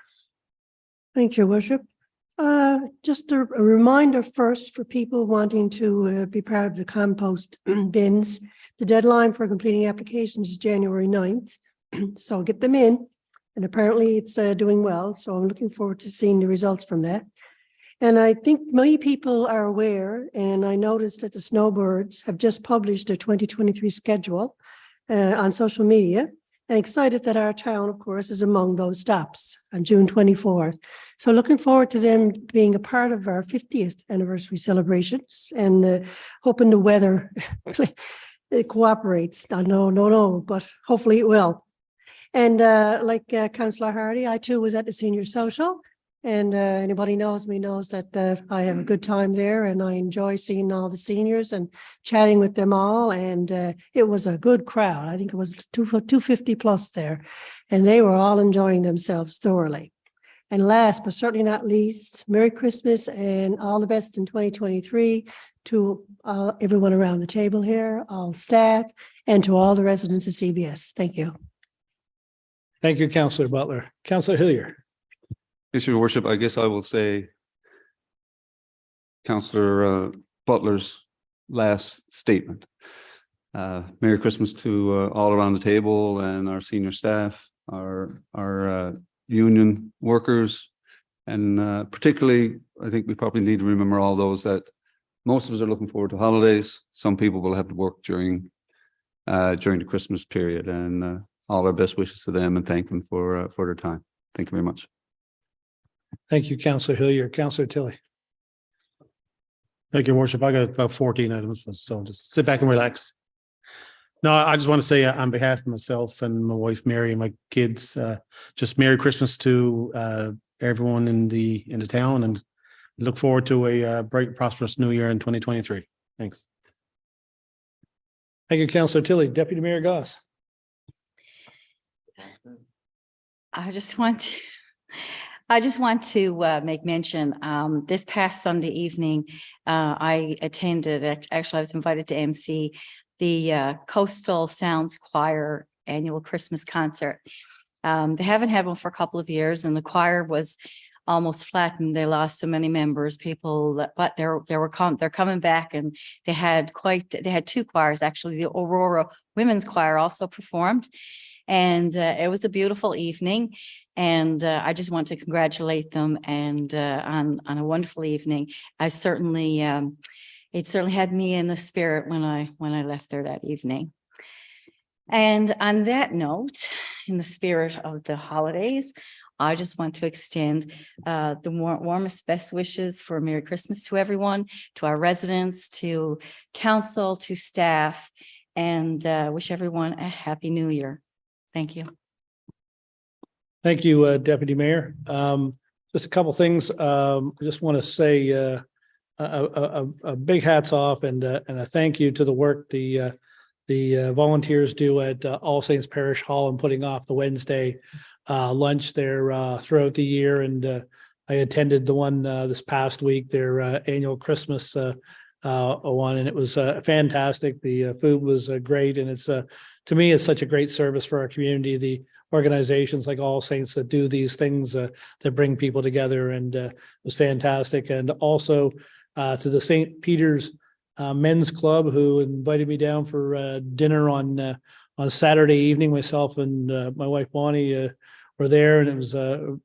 H: Thank you, Worship. Just a reminder first for people wanting to be part of the compost bins. The deadline for completing applications is January 9th. So get them in. And apparently it's doing well. So I'm looking forward to seeing the results from that. And I think many people are aware, and I noticed that the Snowbirds have just published their 2023 schedule on social media, and excited that our town, of course, is among those stops on June 24th. So looking forward to them being a part of our 50th anniversary celebrations, and hoping the weather it cooperates. No, but hopefully it will. And like Councillor Hardy, I too was at the senior social. And anybody knows me knows that I have a good time there, and I enjoy seeing all the seniors and chatting with them all. And it was a good crowd. I think it was 250 plus there, and they were all enjoying themselves thoroughly. And last but certainly not least, Merry Christmas and all the best in 2023 to everyone around the table here, all staff, and to all the residents of CBS. Thank you.
A: Thank you, Councillor Butler. Councillor Hillier.
G: Yes, Your Worship, I guess I will say Councillor Butler's last statement. Merry Christmas to all around the table and our senior staff, our union workers, and particularly, I think we probably need to remember all those that most of us are looking forward to holidays. Some people will have to work during the Christmas period, and all our best wishes to them and thank them for their time. Thank you very much.
A: Thank you, Councillor Hillier. Councillor Tilley.
F: Thank you, Worship. I got about 14 items, so just sit back and relax. No, I just want to say on behalf of myself and my wife, Mary, and my kids, just Merry Christmas to everyone in the town, and look forward to a bright, prosperous new year in 2023. Thanks.
A: Thank you, Councillor Tilley. Deputy Mayor Goss.
E: I just want to I just want to make mention, this past Sunday evening, I attended, actually, I was invited to MC the Coastal Sounds Choir Annual Christmas Concert. They haven't had one for a couple of years, and the choir was almost flattened. They lost so many members, but they're coming back, and they had two choirs, actually. The Aurora Women's Choir also performed, and it was a beautiful evening. And I just want to congratulate them and on a wonderful evening. I certainly it certainly had me in the spirit when I left there that evening. And on that note, in the spirit of the holidays, I just want to extend the warmest best wishes for Merry Christmas to everyone, to our residents, to council, to staff, and wish everyone a Happy New Year. Thank you.
A: Thank you, Deputy Mayor. Just a couple things. I just want to say a big hats off and a thank you to the work the volunteers do at All Saints Parish Hall and putting off the Wednesday lunch there throughout the year. And I attended the one this past week, their annual Christmas one, and it was fantastic. The food was great, and it's to me, it's such a great service for our community. The organizations like All Saints that do these things that bring people together, and it was fantastic. And also to the St. Peter's Men's Club, who invited me down for dinner on Saturday evening. Myself and my wife Bonnie were there, and it was a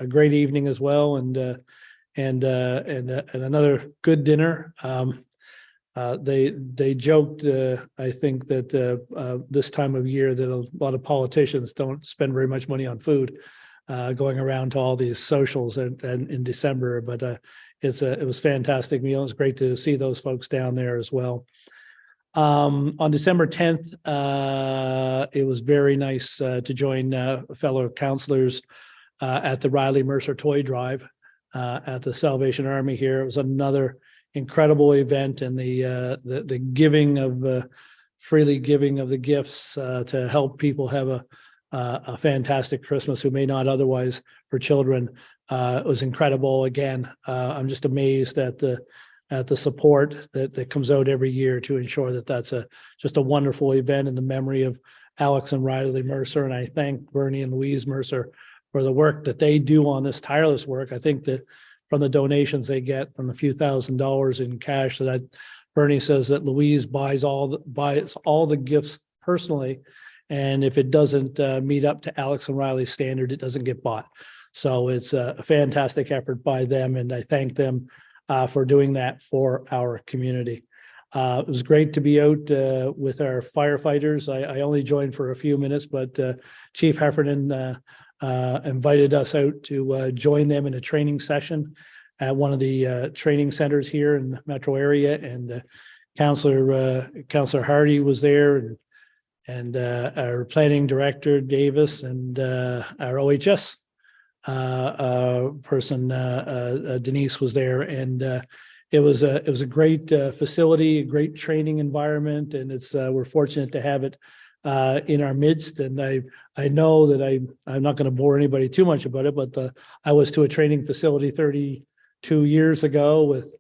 A: great evening as well, and another good dinner. They joked, I think, that this time of year that a lot of politicians don't spend very much money on food, going around to all these socials and in December. But it was fantastic meal. It was great to see those folks down there as well. On December 10th, it was very nice to join fellow counselors at the Riley Mercer Toy Drive at the Salvation Army here. It was another incredible event, and the giving of freely giving of the gifts to help people have a fantastic Christmas who may not otherwise, for children. It was incredible. Again, I'm just amazed at the support that comes out every year to ensure that that's just a wonderful event in the memory of Alex and Riley Mercer. And I thank Bernie and Louise Mercer for the work that they do on this tireless work. I think that from the donations they get from a few $1,000s in cash, that Bernie says that Louise buys all the gifts personally, and if it doesn't meet up to Alex and Riley's standard, it doesn't get bought. So it's a fantastic effort by them, and I thank them for doing that for our community. It was great to be out with our firefighters. I only joined for a few minutes, but Chief Heffernan invited us out to join them in a training session at one of the training centers here in the metro area. And Councillor Hardy was there, and our planning director Davis, and our OHS person Denise was there, and it was a great facility, a great training environment, and we're fortunate to have it in our midst. And I know that I'm not going to bore anybody too much about it, but I was to a training facility 32 years ago with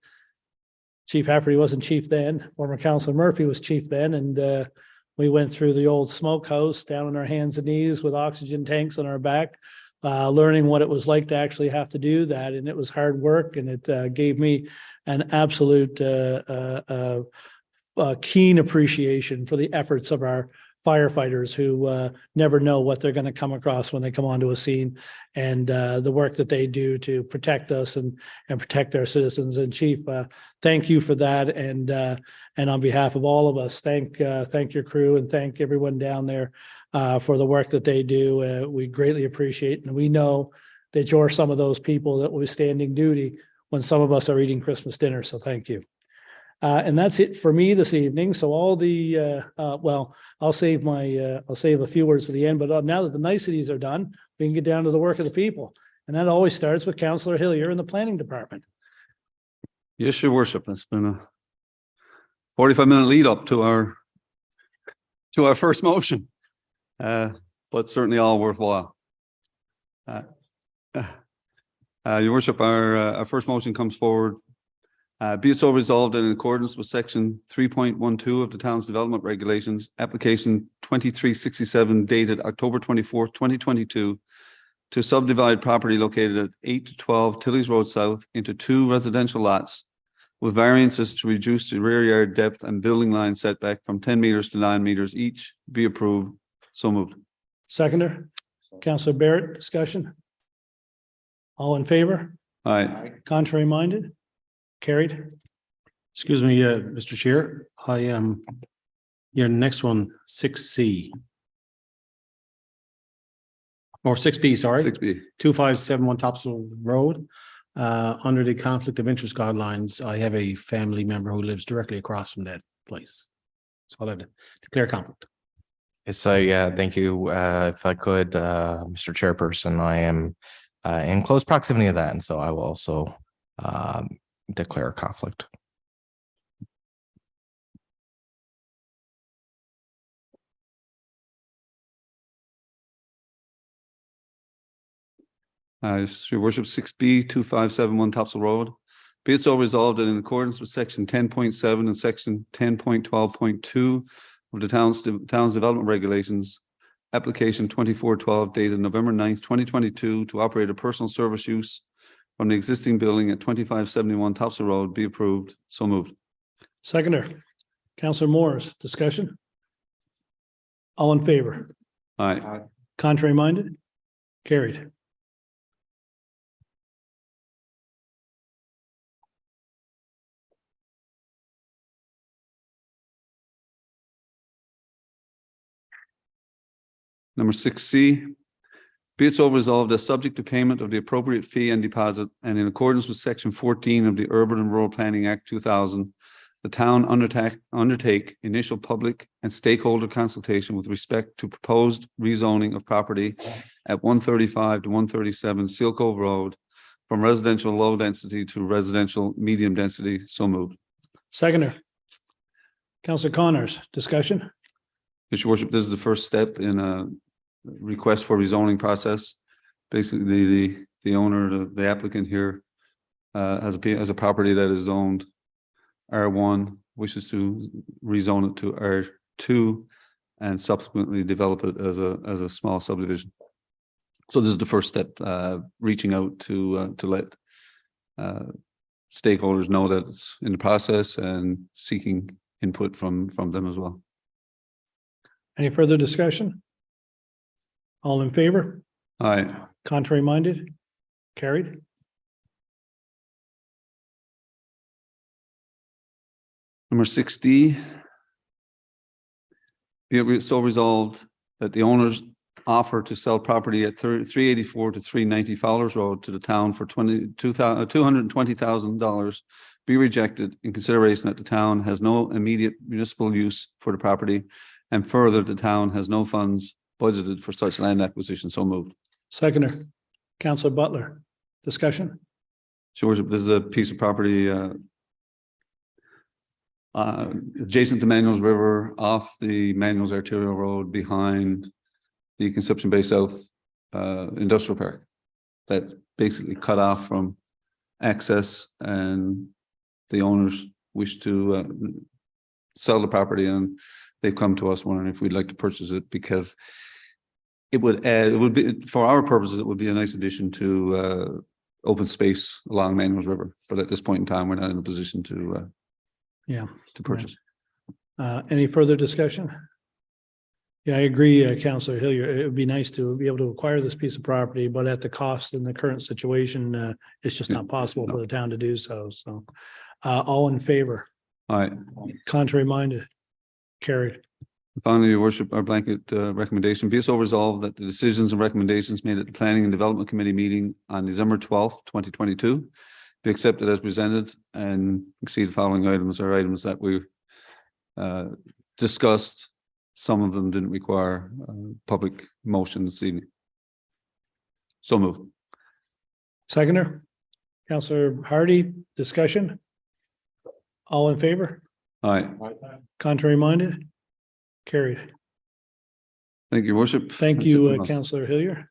A: Chief Hafferty. He wasn't chief then. Former Councilor Murphy was chief then, and we went through the old smokehouse down on our hands and knees with oxygen tanks on our back, learning what it was like to actually have to do that. And it was hard work, and it gave me an absolute keen appreciation for the efforts of our firefighters, who never know what they're going to come across when they come onto a scene, and the work that they do to protect us and protect our citizens. And Chief, thank you for that. And on behalf of all of us, thank your crew, and thank everyone down there for the work that they do. We greatly appreciate it. And we know that you're some of those people that will be standing duty when some of us are eating Christmas dinner. So thank you. And that's it for me this evening. So all the, well, I'll save a few words for the end, but now that the niceties are done, we can get down to the work of the people. And that always starts with Councillor Hillier in the planning department.
G: Yes, Your Worship. It's been a 45-minute lead up to our first motion, but certainly all worthwhile. Your worship, our first motion comes forward. Be it so resolved that in accordance with section 3.12 of the town's development regulations, application 2367 dated October 24th, 2022, to subdivide property located at 8 to 12 Tilly's Road South into 2 residential lots with variances to reduce the rear yard depth and building line setback from 10 meters to 9 meters each be approved. So moved.
A: Seconder, Councillor Barrett, discussion? All in favor?
G: Aye.
A: Contrary minded? Carried.
F: Excuse me, Mr. Chair, your next one, 6C. Or 6B, sorry.
G: 6B.
F: 2571 Topsail Road. Under the conflict of interest guidelines, I have a family member who lives directly across from that place. So I'll declare conflict.
L: So yeah, thank you. If I could, Mr. Chairperson, I am in close proximity of that, and so I will also declare a conflict.
G: Your worship, 6B 2571 Topsail Road. Be it so resolved that in accordance with section 10.7 and section 10.12.2 of the town's development regulations, application 2412 dated November 9th, 2022 to operate a personal service use from the existing building at 2571 Topsail Road be approved. So moved.
A: Seconder, Councillor Morris, discussion? All in favor?
G: Aye.
A: Contrary minded? Carried.
G: Number 6C, be it so resolved as subject to payment of the appropriate fee and deposit and in accordance with section 14 of the Urban and Rural Planning Act 2000, the town undertake initial public and stakeholder consultation with respect to proposed rezoning of property at 135 to 137 Seal Cove Road from residential low density to residential medium density. So moved.
A: Seconder, Councillor Connors, discussion?
G: Your worship, this is the first step in a request for rezoning process. Basically, the owner, the applicant here, has a property that is zoned R1, wishes to rezone it to R2, and subsequently develop it as a small subdivision. So this is the first step, reaching out to let stakeholders know that it's in the process and seeking input from them as well.
A: Any further discussion? All in favor?
G: Aye.
A: Contrary minded? Carried.
G: Number 6D. Be it so resolved that the owners offer to sell property at 384 to 390 Fowlers Road to the town for $220,000 be rejected in consideration that the town has no immediate municipal use for the property, and further the town has no funds budgeted for such land acquisition. So moved.
A: Seconder, Councillor Butler, discussion?
G: So this is a piece of property adjacent to Manuals River, off the Manuals Arterial Road, behind the Conception Bay South Industrial Park. That's basically cut off from access, and the owners wish to sell the property, and they've come to us wondering if we'd like to purchase it because it would be, for our purposes, it would be a nice addition to open space along Manuals River. But at this point in time, we're not in a position to purchase.
A: Any further discussion? Yeah, I agree, Councillor Hillier. It would be nice to be able to acquire this piece of property, but at the cost in the current situation, it's just not possible for the town to do so. So, all in favor?
G: Aye.
A: Contrary minded? Carried.
G: Finally, Your Worship, our blanket recommendation, be it so resolved that the decisions and recommendations made at the Planning and Development Committee meeting on December 12th, 2022 be accepted as presented, and see the following items are items that we discussed. Some of them didn't require public motion this evening. So moved.
A: Seconder, Councillor Hardy, discussion? All in favor?
G: Aye.
A: Contrary minded? Carried.
G: Thank you, Your Worship.
A: Thank
G: That's it
A: you,
G: from us.
A: Councillor Hillier.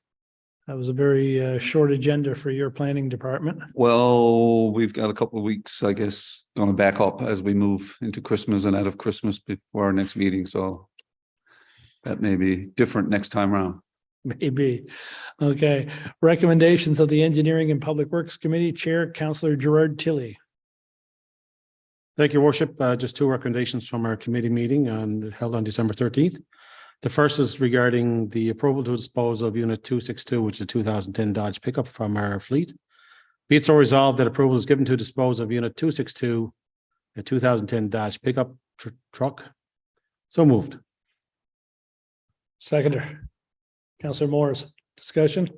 A: That was a very short agenda for your planning department.
G: Well, we've got a couple of weeks, I guess, going to back up as we move into Christmas and out of Christmas before our next meeting, so that may be different next time around.
A: Maybe. Okay. Recommendations of the Engineering and Public Works Committee Chair, Councillor Gerard Tilley.
F: Thank you, Worship. Just two recommendations from our committee meeting held on December 13th. The first is regarding the approval to dispose of Unit 262, which is a 2010 Dodge pickup from our fleet. Be it so resolved that approval is given to dispose of Unit 262, a 2010 Dodge pickup truck. So moved.
A: Seconder. Councillor Morris, discussion?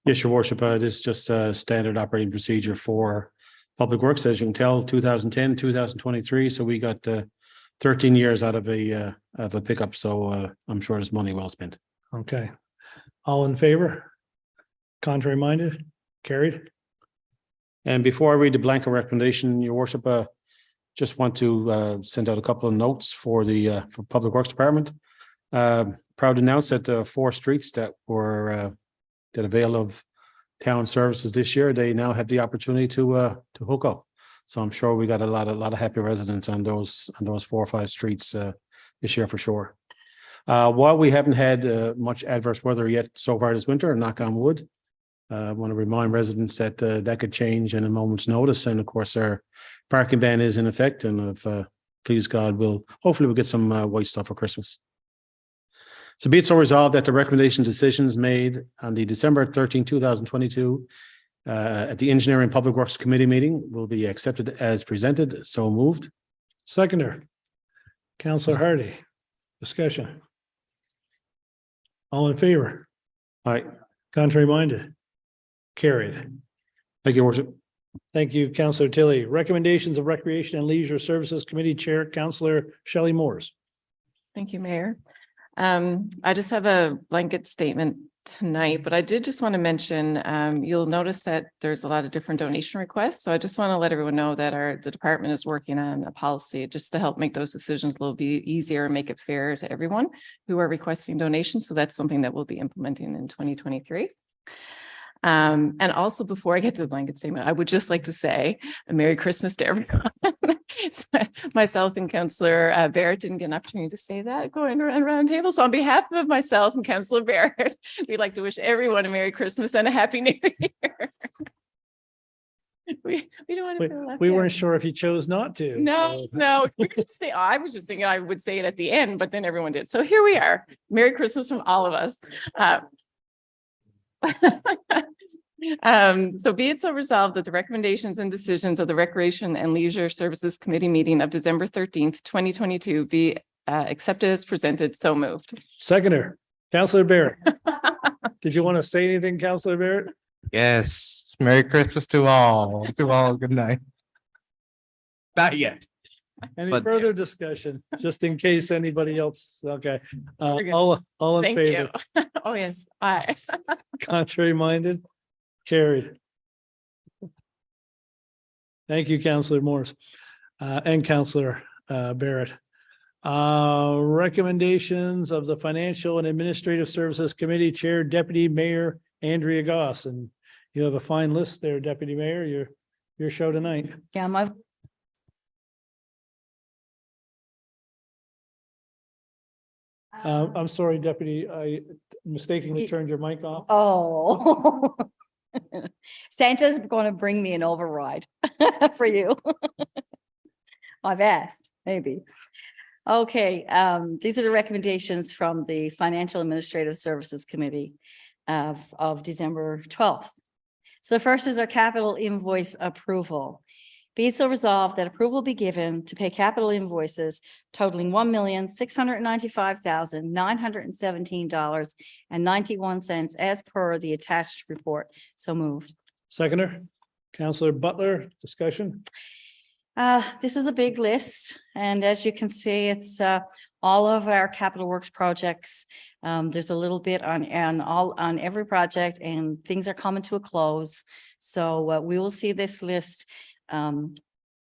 F: Yes, Your Worship, it is just a standard operating procedure for Public Works. As you can tell, 2010, 2023. So we got 13 years out of a pickup. So I'm sure it's money well spent.
A: Okay. All in favor? Contrary minded? Carried.
F: And before I read the blanket recommendation, Your Worship, just want to send out a couple of notes for the for Public Works Department. Proud to announce that 4 streets that were that avail of town services this year, they now have the opportunity to hook up. So I'm sure we got a lot of happy residents on those 4 or 5 streets this year for sure. While we haven't had much adverse weather yet so far this winter, knock on wood, I want to remind residents that that could change in a moment's notice. And of course, our parking ban is in effect. And if please God, hopefully we'll get some white stuff for Christmas. So be it so resolved that the recommendation decisions made on the December 13, 2022 at the Engineering and Public Works Committee meeting will be accepted as presented. So moved.
A: Seconder. Councillor Hardy, discussion. All in favor?
F: Aye.
A: Contrary minded? Carried.
F: Thank you, Worship.
A: Thank you, Councillor Tilley. Recommendations of Recreation and Leisure Services Committee Chair, Councillor Shelley Moores.
J: Thank you, Mayor. I just have a blanket statement tonight, but I did just want to mention, you'll notice that there's a lot of different donation requests. So I just want to let everyone know that the department is working on a policy just to help make those decisions a little bit easier and make it fair to everyone who are requesting donations. So that's something that we'll be implementing in 2023. And also before I get to the blanket statement, I would just like to say a Merry Christmas to everyone. Myself and Councillor Barrett didn't get an opportunity to say that going around round table. So on behalf of myself and Councillor Barrett, we'd like to wish everyone a Merry Christmas and a Happy New Year. We don't want to feel left
A: We
J: out.
A: weren't sure if you chose not to.
J: No,
A: so-
J: no, we were just saying, I was just thinking I would say it at the end, but then everyone did. So here we are. Merry Christmas from all of us. So be it so resolved that the recommendations and decisions of the Recreation and Leisure Services Committee meeting of December 13th, 2022 be accepted as presented. So moved.
A: Seconder, Councillor Barrett. Did you want to say anything, Councillor Barrett?
L: Yes, Merry Christmas to all. Good night. Not yet.
A: Any
L: But-
A: further discussion, just in case anybody else? Okay.
J: We're good.
A: All in
J: Thank
A: favor?
J: you. Oh, yes. Aye.
A: Contrary minded? Carried. Thank you, Councillor Morris, and Councillor Barrett. Recommendations of the Financial and Administrative Services Committee Chair, Deputy Mayor Andrea Goss, and you have a fine list there, Deputy Mayor, your show tonight.
E: Yeah, my
A: I'm sorry, Deputy, I mistakenly turned your mic off.
E: Oh. Santa's going to bring me an override for you. I've asked, maybe. Okay, these are the recommendations from the Financial Administrative Services Committee of December 12th. So the first is our capital invoice approval. Be it so resolved that approval be given to pay capital invoices totaling $1,695,917.91 as per the attached report. So moved.
A: Seconder, Councillor Butler, discussion?
E: This is a big list, and as you can see, it's all of our capital works projects. There's a little bit on every project, and things are coming to a close. So we will see this list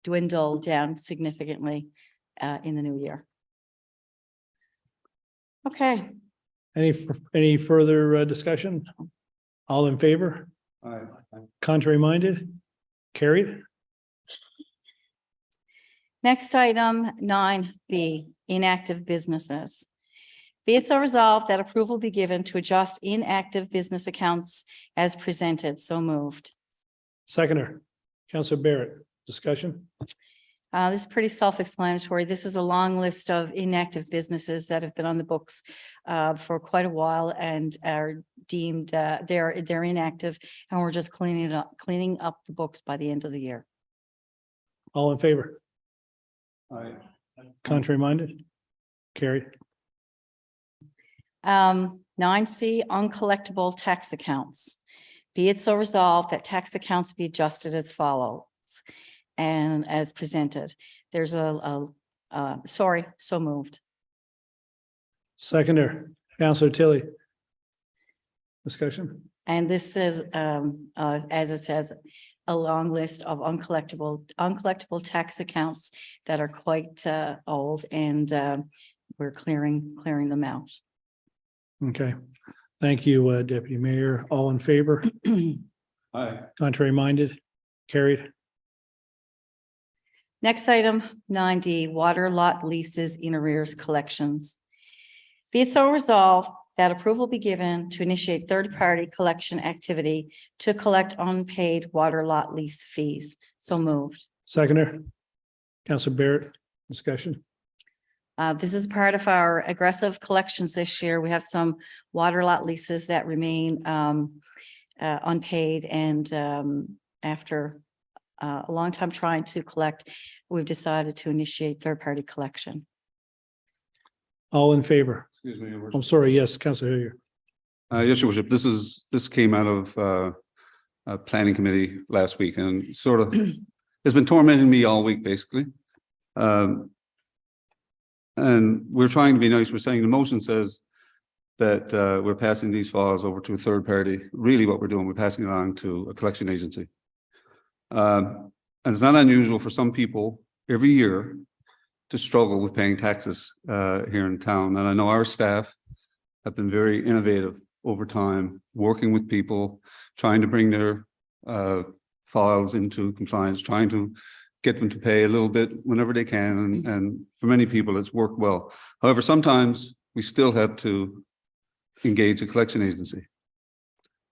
E: dwindle down significantly in the new year. Okay.
A: Any further discussion? All in favor? Contrary minded? Carried.
E: Next item, 9B, inactive businesses. Be it so resolved that approval be given to adjust inactive business accounts as presented. So moved.
A: Seconder, Counselor Barrett, discussion?
E: This is pretty self-explanatory. This is a long list of inactive businesses that have been on the books for quite a while and are deemed they're inactive, and we're just cleaning up the books by the end of the year.
A: All in favor? Contrary minded? Carried.
E: 9C, uncollectible tax accounts. Be it so resolved that tax accounts be adjusted as follows and as presented. There's so moved.
A: Seconder, Counselor Tilly. Discussion?
E: And this is, as it says, a long list of uncollectible tax accounts that are quite old, and we're clearing them out.
A: Okay. Thank you, Deputy Mayor. All in favor? Contrary minded? Carried.
E: Next item, 9D, water lot leases in arrears collections. Be it so resolved that approval be given to initiate third-party collection activity to collect unpaid water lot lease fees. So moved.
A: Seconder, Counselor Barrett, discussion?
E: This is part of our aggressive collections this year. We have some water lot leases that remain unpaid, and after a long time trying to collect, we've decided to initiate third-party collection.
A: All in favor?
G: Excuse me, Your Worship.
A: I'm sorry. Yes, Counselor Hillier.
G: Yes, Your Worship, this came out of a planning committee last week, and sort of it's been tormenting me all week, basically. And we're trying to be nice. We're saying the motion says that we're passing these files over to a third party. Really what we're doing, we're passing it on to a collection agency. And it's not unusual for some people every year to struggle with paying taxes here in town. And I know our staff have been very innovative over time, working with people, trying to bring their files into compliance, trying to get them to pay a little bit whenever they can. And for many people, it's worked well. However, sometimes we still have to engage a collection agency.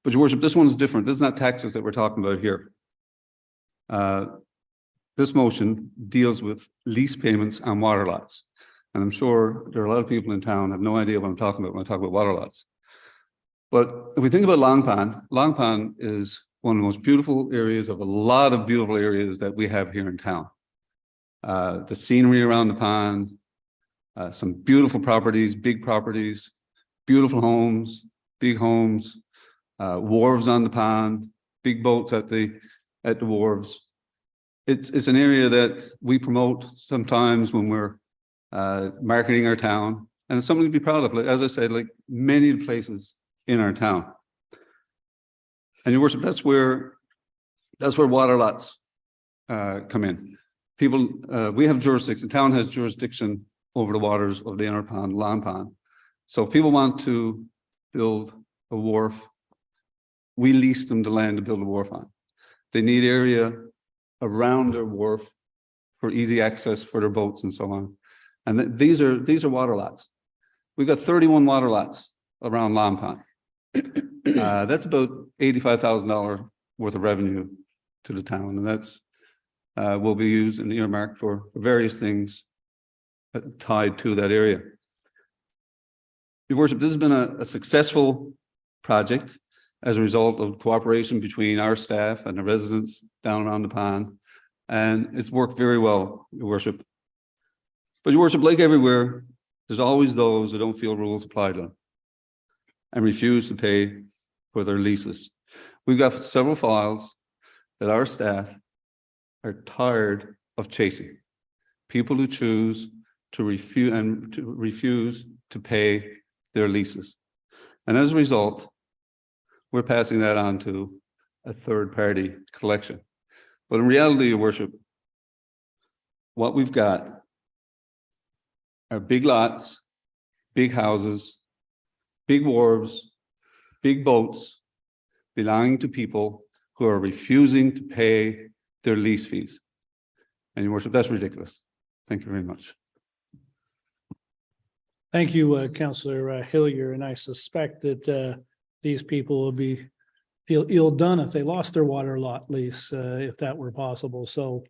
G: But Your Worship, this one is different. This is not taxes that we're talking about here. This motion deals with lease payments on water lots. And I'm sure there are a lot of people in town who have no idea what I'm talking about when I talk about water lots. But if we think about Long Pond is one of the most beautiful areas of a lot of beautiful areas that we have here in town. The scenery around the pond, some beautiful properties, big properties, beautiful homes, big homes, wharves on the pond, big boats at the wharves. It's an area that we promote sometimes when we're marketing our town, and it's something to be proud of. Like, as I said, like many places in our town. And Your Worship, that's where water lots come in. People, we have jurisdiction, the town has jurisdiction over the waters of the inner pond, Long Pond. So if people want to build a wharf, we lease them the land to build a wharf on. They need area around their wharf for easy access for their boats and so on. And these are water lots. We've got 31 water lots around Long Pond. That's about $85,000 worth of revenue to the town, and that's will be used and earmarked for various things tied to that area. Your Worship, this has been a successful project as a result of cooperation between our staff and the residents down around the pond, and it's worked very well, Your Worship. But Your Worship, like everywhere, there's always those who don't feel rules apply to them and refuse to pay for their leases. We've got several files that our staff are tired of chasing. People who choose to refuse to pay their leases. And as a result, we're passing that on to a third-party collection. But in reality, Your Worship, what we've got are big lots, big houses, big wharves, big boats, belonging to people who are refusing to pay their lease fees. And your worship, that's ridiculous. Thank you very much.
A: Thank you, Councillor Hillier, and I suspect that these people will be feel ill done if they lost their water lot lease, if that were possible. So,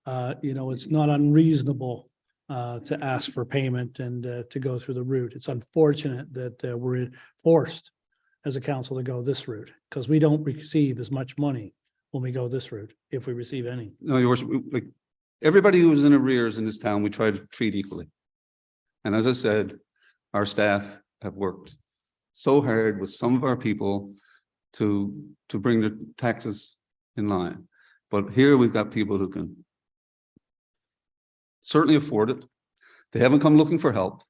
A: it's not unreasonable to ask for payment and to go through the route. It's unfortunate that we're forced as a council to go this route because we don't receive as much money when we go this route, if we receive any.
G: No, your worship, like everybody who's in arrears in this town, we try to treat equally. And as I said, our staff have worked so hard with some of our people to bring the taxes in line. But here we've got people who can certainly afford it. They haven't come looking for help.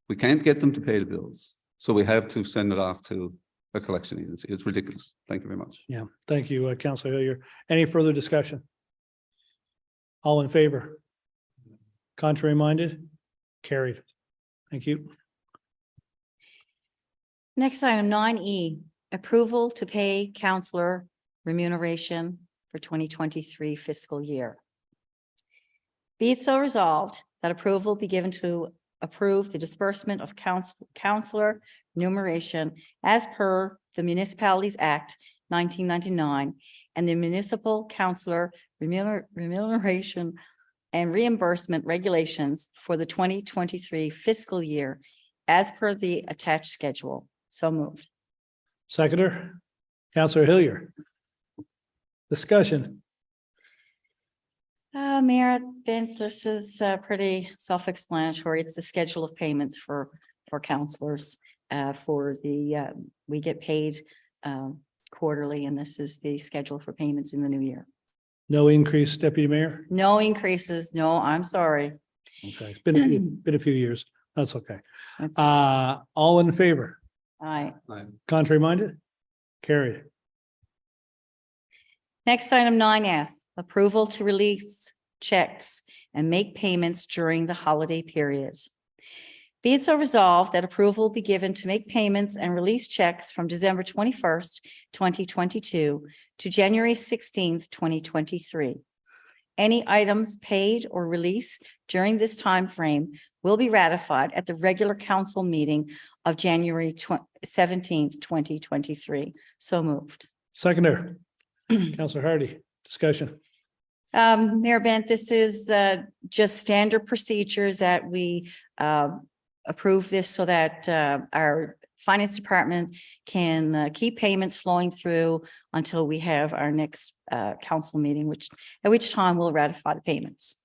G: We can't get them to pay the bills. So we have to send it off to a collection agency. It's ridiculous. Thank you very much.
A: Yeah, thank you, Councillor Hillier. Any further discussion? All in favor? Contrary minded? Carried. Thank you.
E: Next item, 9E, approval to pay counselor remuneration for 2023 fiscal year. Be it so resolved that approval be given to approve the disbursement of counselor remuneration as per the Municipalities Act 1999 and the Municipal Counselor Remuneration and Reimbursement Regulations for the 2023 fiscal year as per the attached schedule. So moved.
A: Seconder, Councillor Hillier. Discussion.
E: Mayor Bent, this is pretty self-explanatory. It's the schedule of payments for counselors. We get paid quarterly, and this is the schedule for payments in the new year.
A: No increase, Deputy Mayor?
E: No increases. No, I'm sorry.
A: Okay, it's been a few years. That's okay.
E: That's-
A: All in favor?
E: Aye.
A: Contrary minded? Carried.
E: Next item, 9F, approval to release checks and make payments during the holiday periods. Be it so resolved that approval be given to make payments and release checks from December 21st, 2022 to January 16th, 2023. Any items paid or released during this time frame will be ratified at the regular council meeting of January 17th, 2023. So moved.
A: Seconder, Councillor Hardy, discussion.
E: Mayor Bent, this is just standard procedures that we approve this so that our finance department can keep payments flowing through until we have our next council meeting, at which time we'll ratify the payments.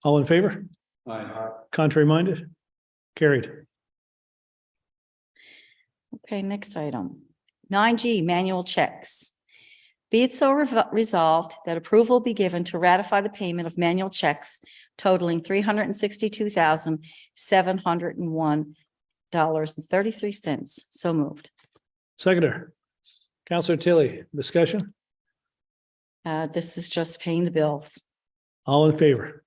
A: All in favor? Contrary minded? Carried.
E: Okay, next item. 9G, manual checks. Be it so resolved that approval be given to ratify the payment of manual checks totaling $362,701.33. So moved.
A: Seconder, Councillor Tilly, discussion.
E: This is just paying the bills.
A: All in favor?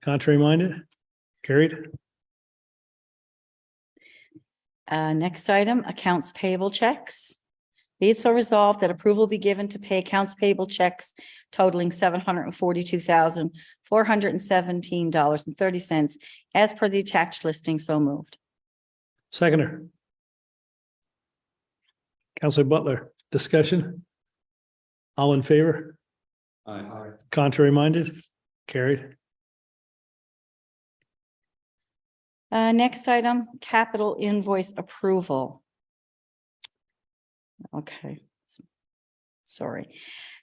A: Contrary minded? Carried.
E: Next item, accounts payable checks. Be it so resolved that approval be given to pay accounts payable checks totaling $742,417.30 as per the attached listing. So moved.
A: Seconder. Councillor Butler, discussion. All in favor? Contrary minded? Carried.
E: Next item, capital invoice approval. Okay, sorry.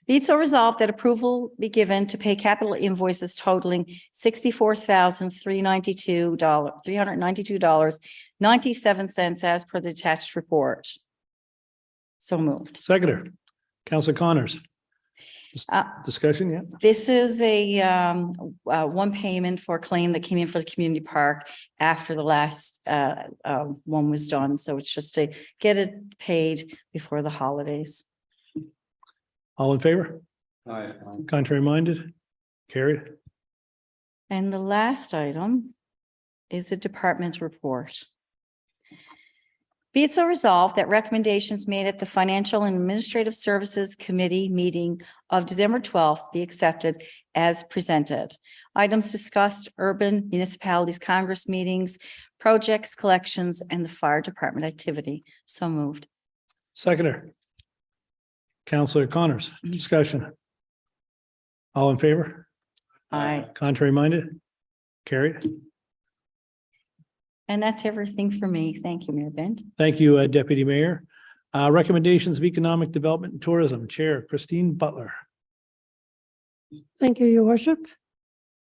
E: Be it so resolved that approval be given to pay capital invoices totaling $64,392.97 as per the attached report. So moved.
A: Seconder, Councillor Connors. Discussion, yeah.
E: This is a one payment for a claim that came in for the community park after the last one was done. So it's just to get it paid before the holidays.
A: All in favor? Contrary minded? Carried.
E: And the last item is the department report. Be it so resolved that recommendations made at the Financial and Administrative Services Committee meeting of December 12th be accepted as presented. Items discussed: urban municipalities Congress meetings, projects, collections, and the fire department activity. So moved.
A: Seconder. Counselor Connors, discussion. All in favor?
E: Aye.
A: Contrary minded? Carried.
E: And that's everything for me. Thank you, Mayor Bent.
A: Thank you, Deputy Mayor. Recommendations of Economic Development and Tourism, Chair Christine Butler.
H: Thank you, Your Worship.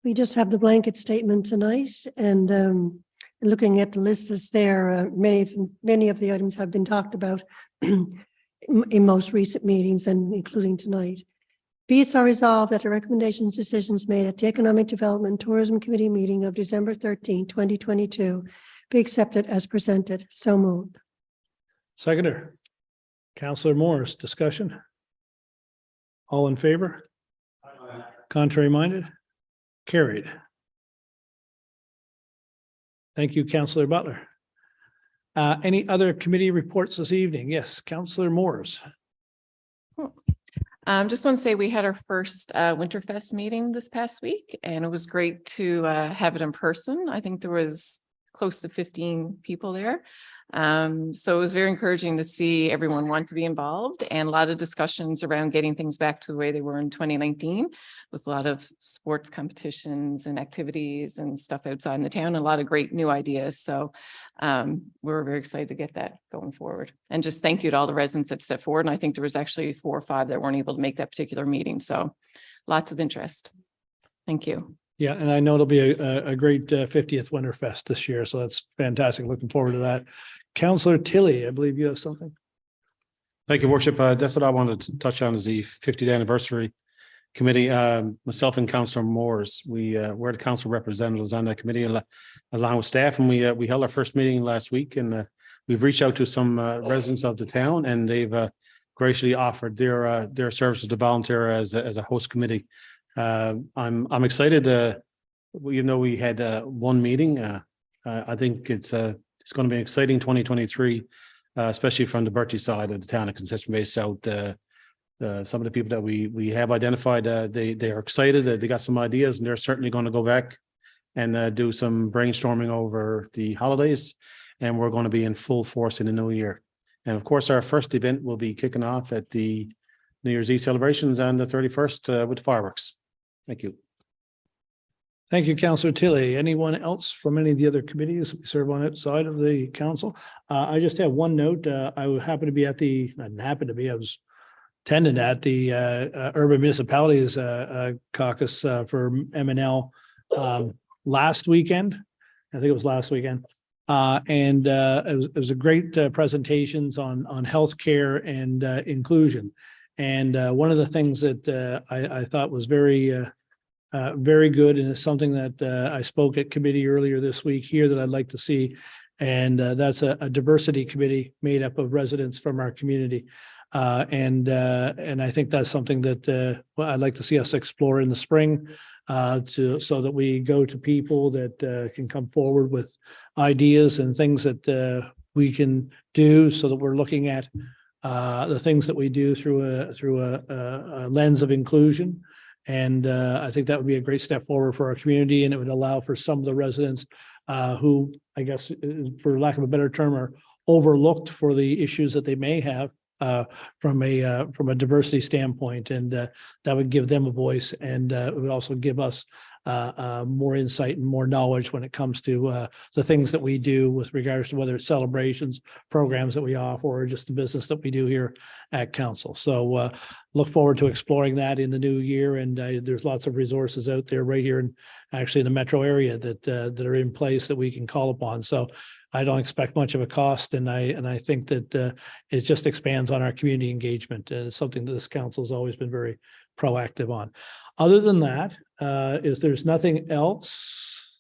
H: We just have the blanket statement tonight, and looking at the list that's there, many of the items have been talked about in most recent meetings and including tonight. Be it so resolved that the recommendations, decisions made at the Economic Development and Tourism Committee meeting of December 13, 2022 be accepted as presented. So moved.
A: Seconder. Counselor Morris, discussion. All in favor? Contrary minded? Carried. Thank you, Counselor Butler. Any other committee reports this evening? Yes, Counselor Morris.
J: Just want to say we had our first Winterfest meeting this past week, and it was great to have it in person. I think there was close to 15 people there. So it was very encouraging to see everyone want to be involved, and a lot of discussions around getting things back to the way they were in 2019, with a lot of sports competitions and activities and stuff outside in the town, and a lot of great new ideas. So we're very excited to get that going forward. And just thank you to all the residents that stepped forward. And I think there was actually 4 or 5 that weren't able to make that particular meeting. So lots of interest. Thank you.
A: Yeah, and I know it'll be a great 50th Winterfest this year, so that's fantastic. Looking forward to that. Counselor Tilley, I believe you have something.
F: Thank you, Worship. That's what I wanted to touch on, is the 50th anniversary committee. Myself and Councillor Moores, we're the council representatives on that committee along with staff, and we held our first meeting last week, and we've reached out to some residents of the town, and they've graciously offered their services to volunteer as a host committee. I'm excited. Even though we had one meeting, I think it's going to be an exciting 2023, especially from the Bertie side of the town of Conception Bay South. Some of the people that we have identified, they are excited. They got some ideas, and they're certainly going to go back and do some brainstorming over the holidays. And we're going to be in full force in the new year. And of course, our first event will be kicking off at the New Year's Eve celebrations on the 31st with fireworks. Thank you.
A: Thank you, Counselor Tilley. Anyone else from any of the other committees we serve on outside of the council? I just have one note. I happened to be I was attending at the Urban Municipalities Caucus for MNL last weekend. I think it was last weekend. And it was a great presentations on healthcare and inclusion. And one of the things that I thought was very good, and it's something that I spoke at committee earlier this week here that I'd like to see, and that's a diversity committee made up of residents from our community. And I think that's something that I'd like to see us explore in the spring, so that we go to people that can come forward with ideas and things that we can do, so that we're looking at the things that we do through a lens of inclusion. And I think that would be a great step forward for our community, and it would allow for some of the residents who, I guess, for lack of a better term, are overlooked for the issues that they may have from a diversity standpoint, and that would give them a voice, and it would also give us more insight and more knowledge when it comes to the things that we do with regards to whether it's celebrations, programs that we offer, or just the business that we do here at council. So look forward to exploring that in the new year. And there's lots of resources out there right here, and actually in the metro area that are in place that we can call upon. So I don't expect much of a cost, and I think that it just expands on our community engagement, and it's something that this council has always been very proactive on. Other than that, if there's nothing else,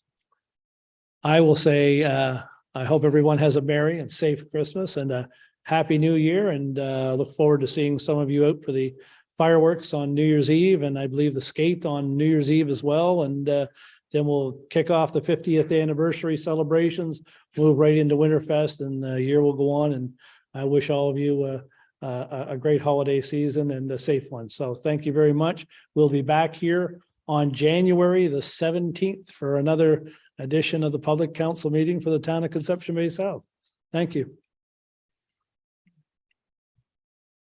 A: I will say I hope everyone has a merry and safe Christmas and a happy New Year, and look forward to seeing some of you out for the fireworks on New Year's Eve, and I believe the skate on New Year's Eve as well. And Then we'll kick off the 50th anniversary celebrations, move right into Winterfest, and the year will go on. And I wish all of you a great holiday season and a safe one. So thank you very much. We'll be back here on January the 17th for another edition of the Public Council meeting for the town of Conception Bay South. Thank you.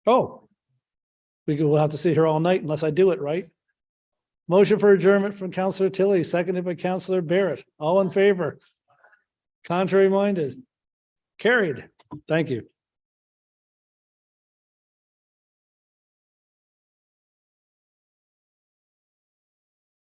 A: Oh, we'll have to sit here all night unless I do it right. Motion for adjournment from Councillor Tilley, seconded by Councillor Barrett. All in favor? Contrary minded? Carried. Thank you.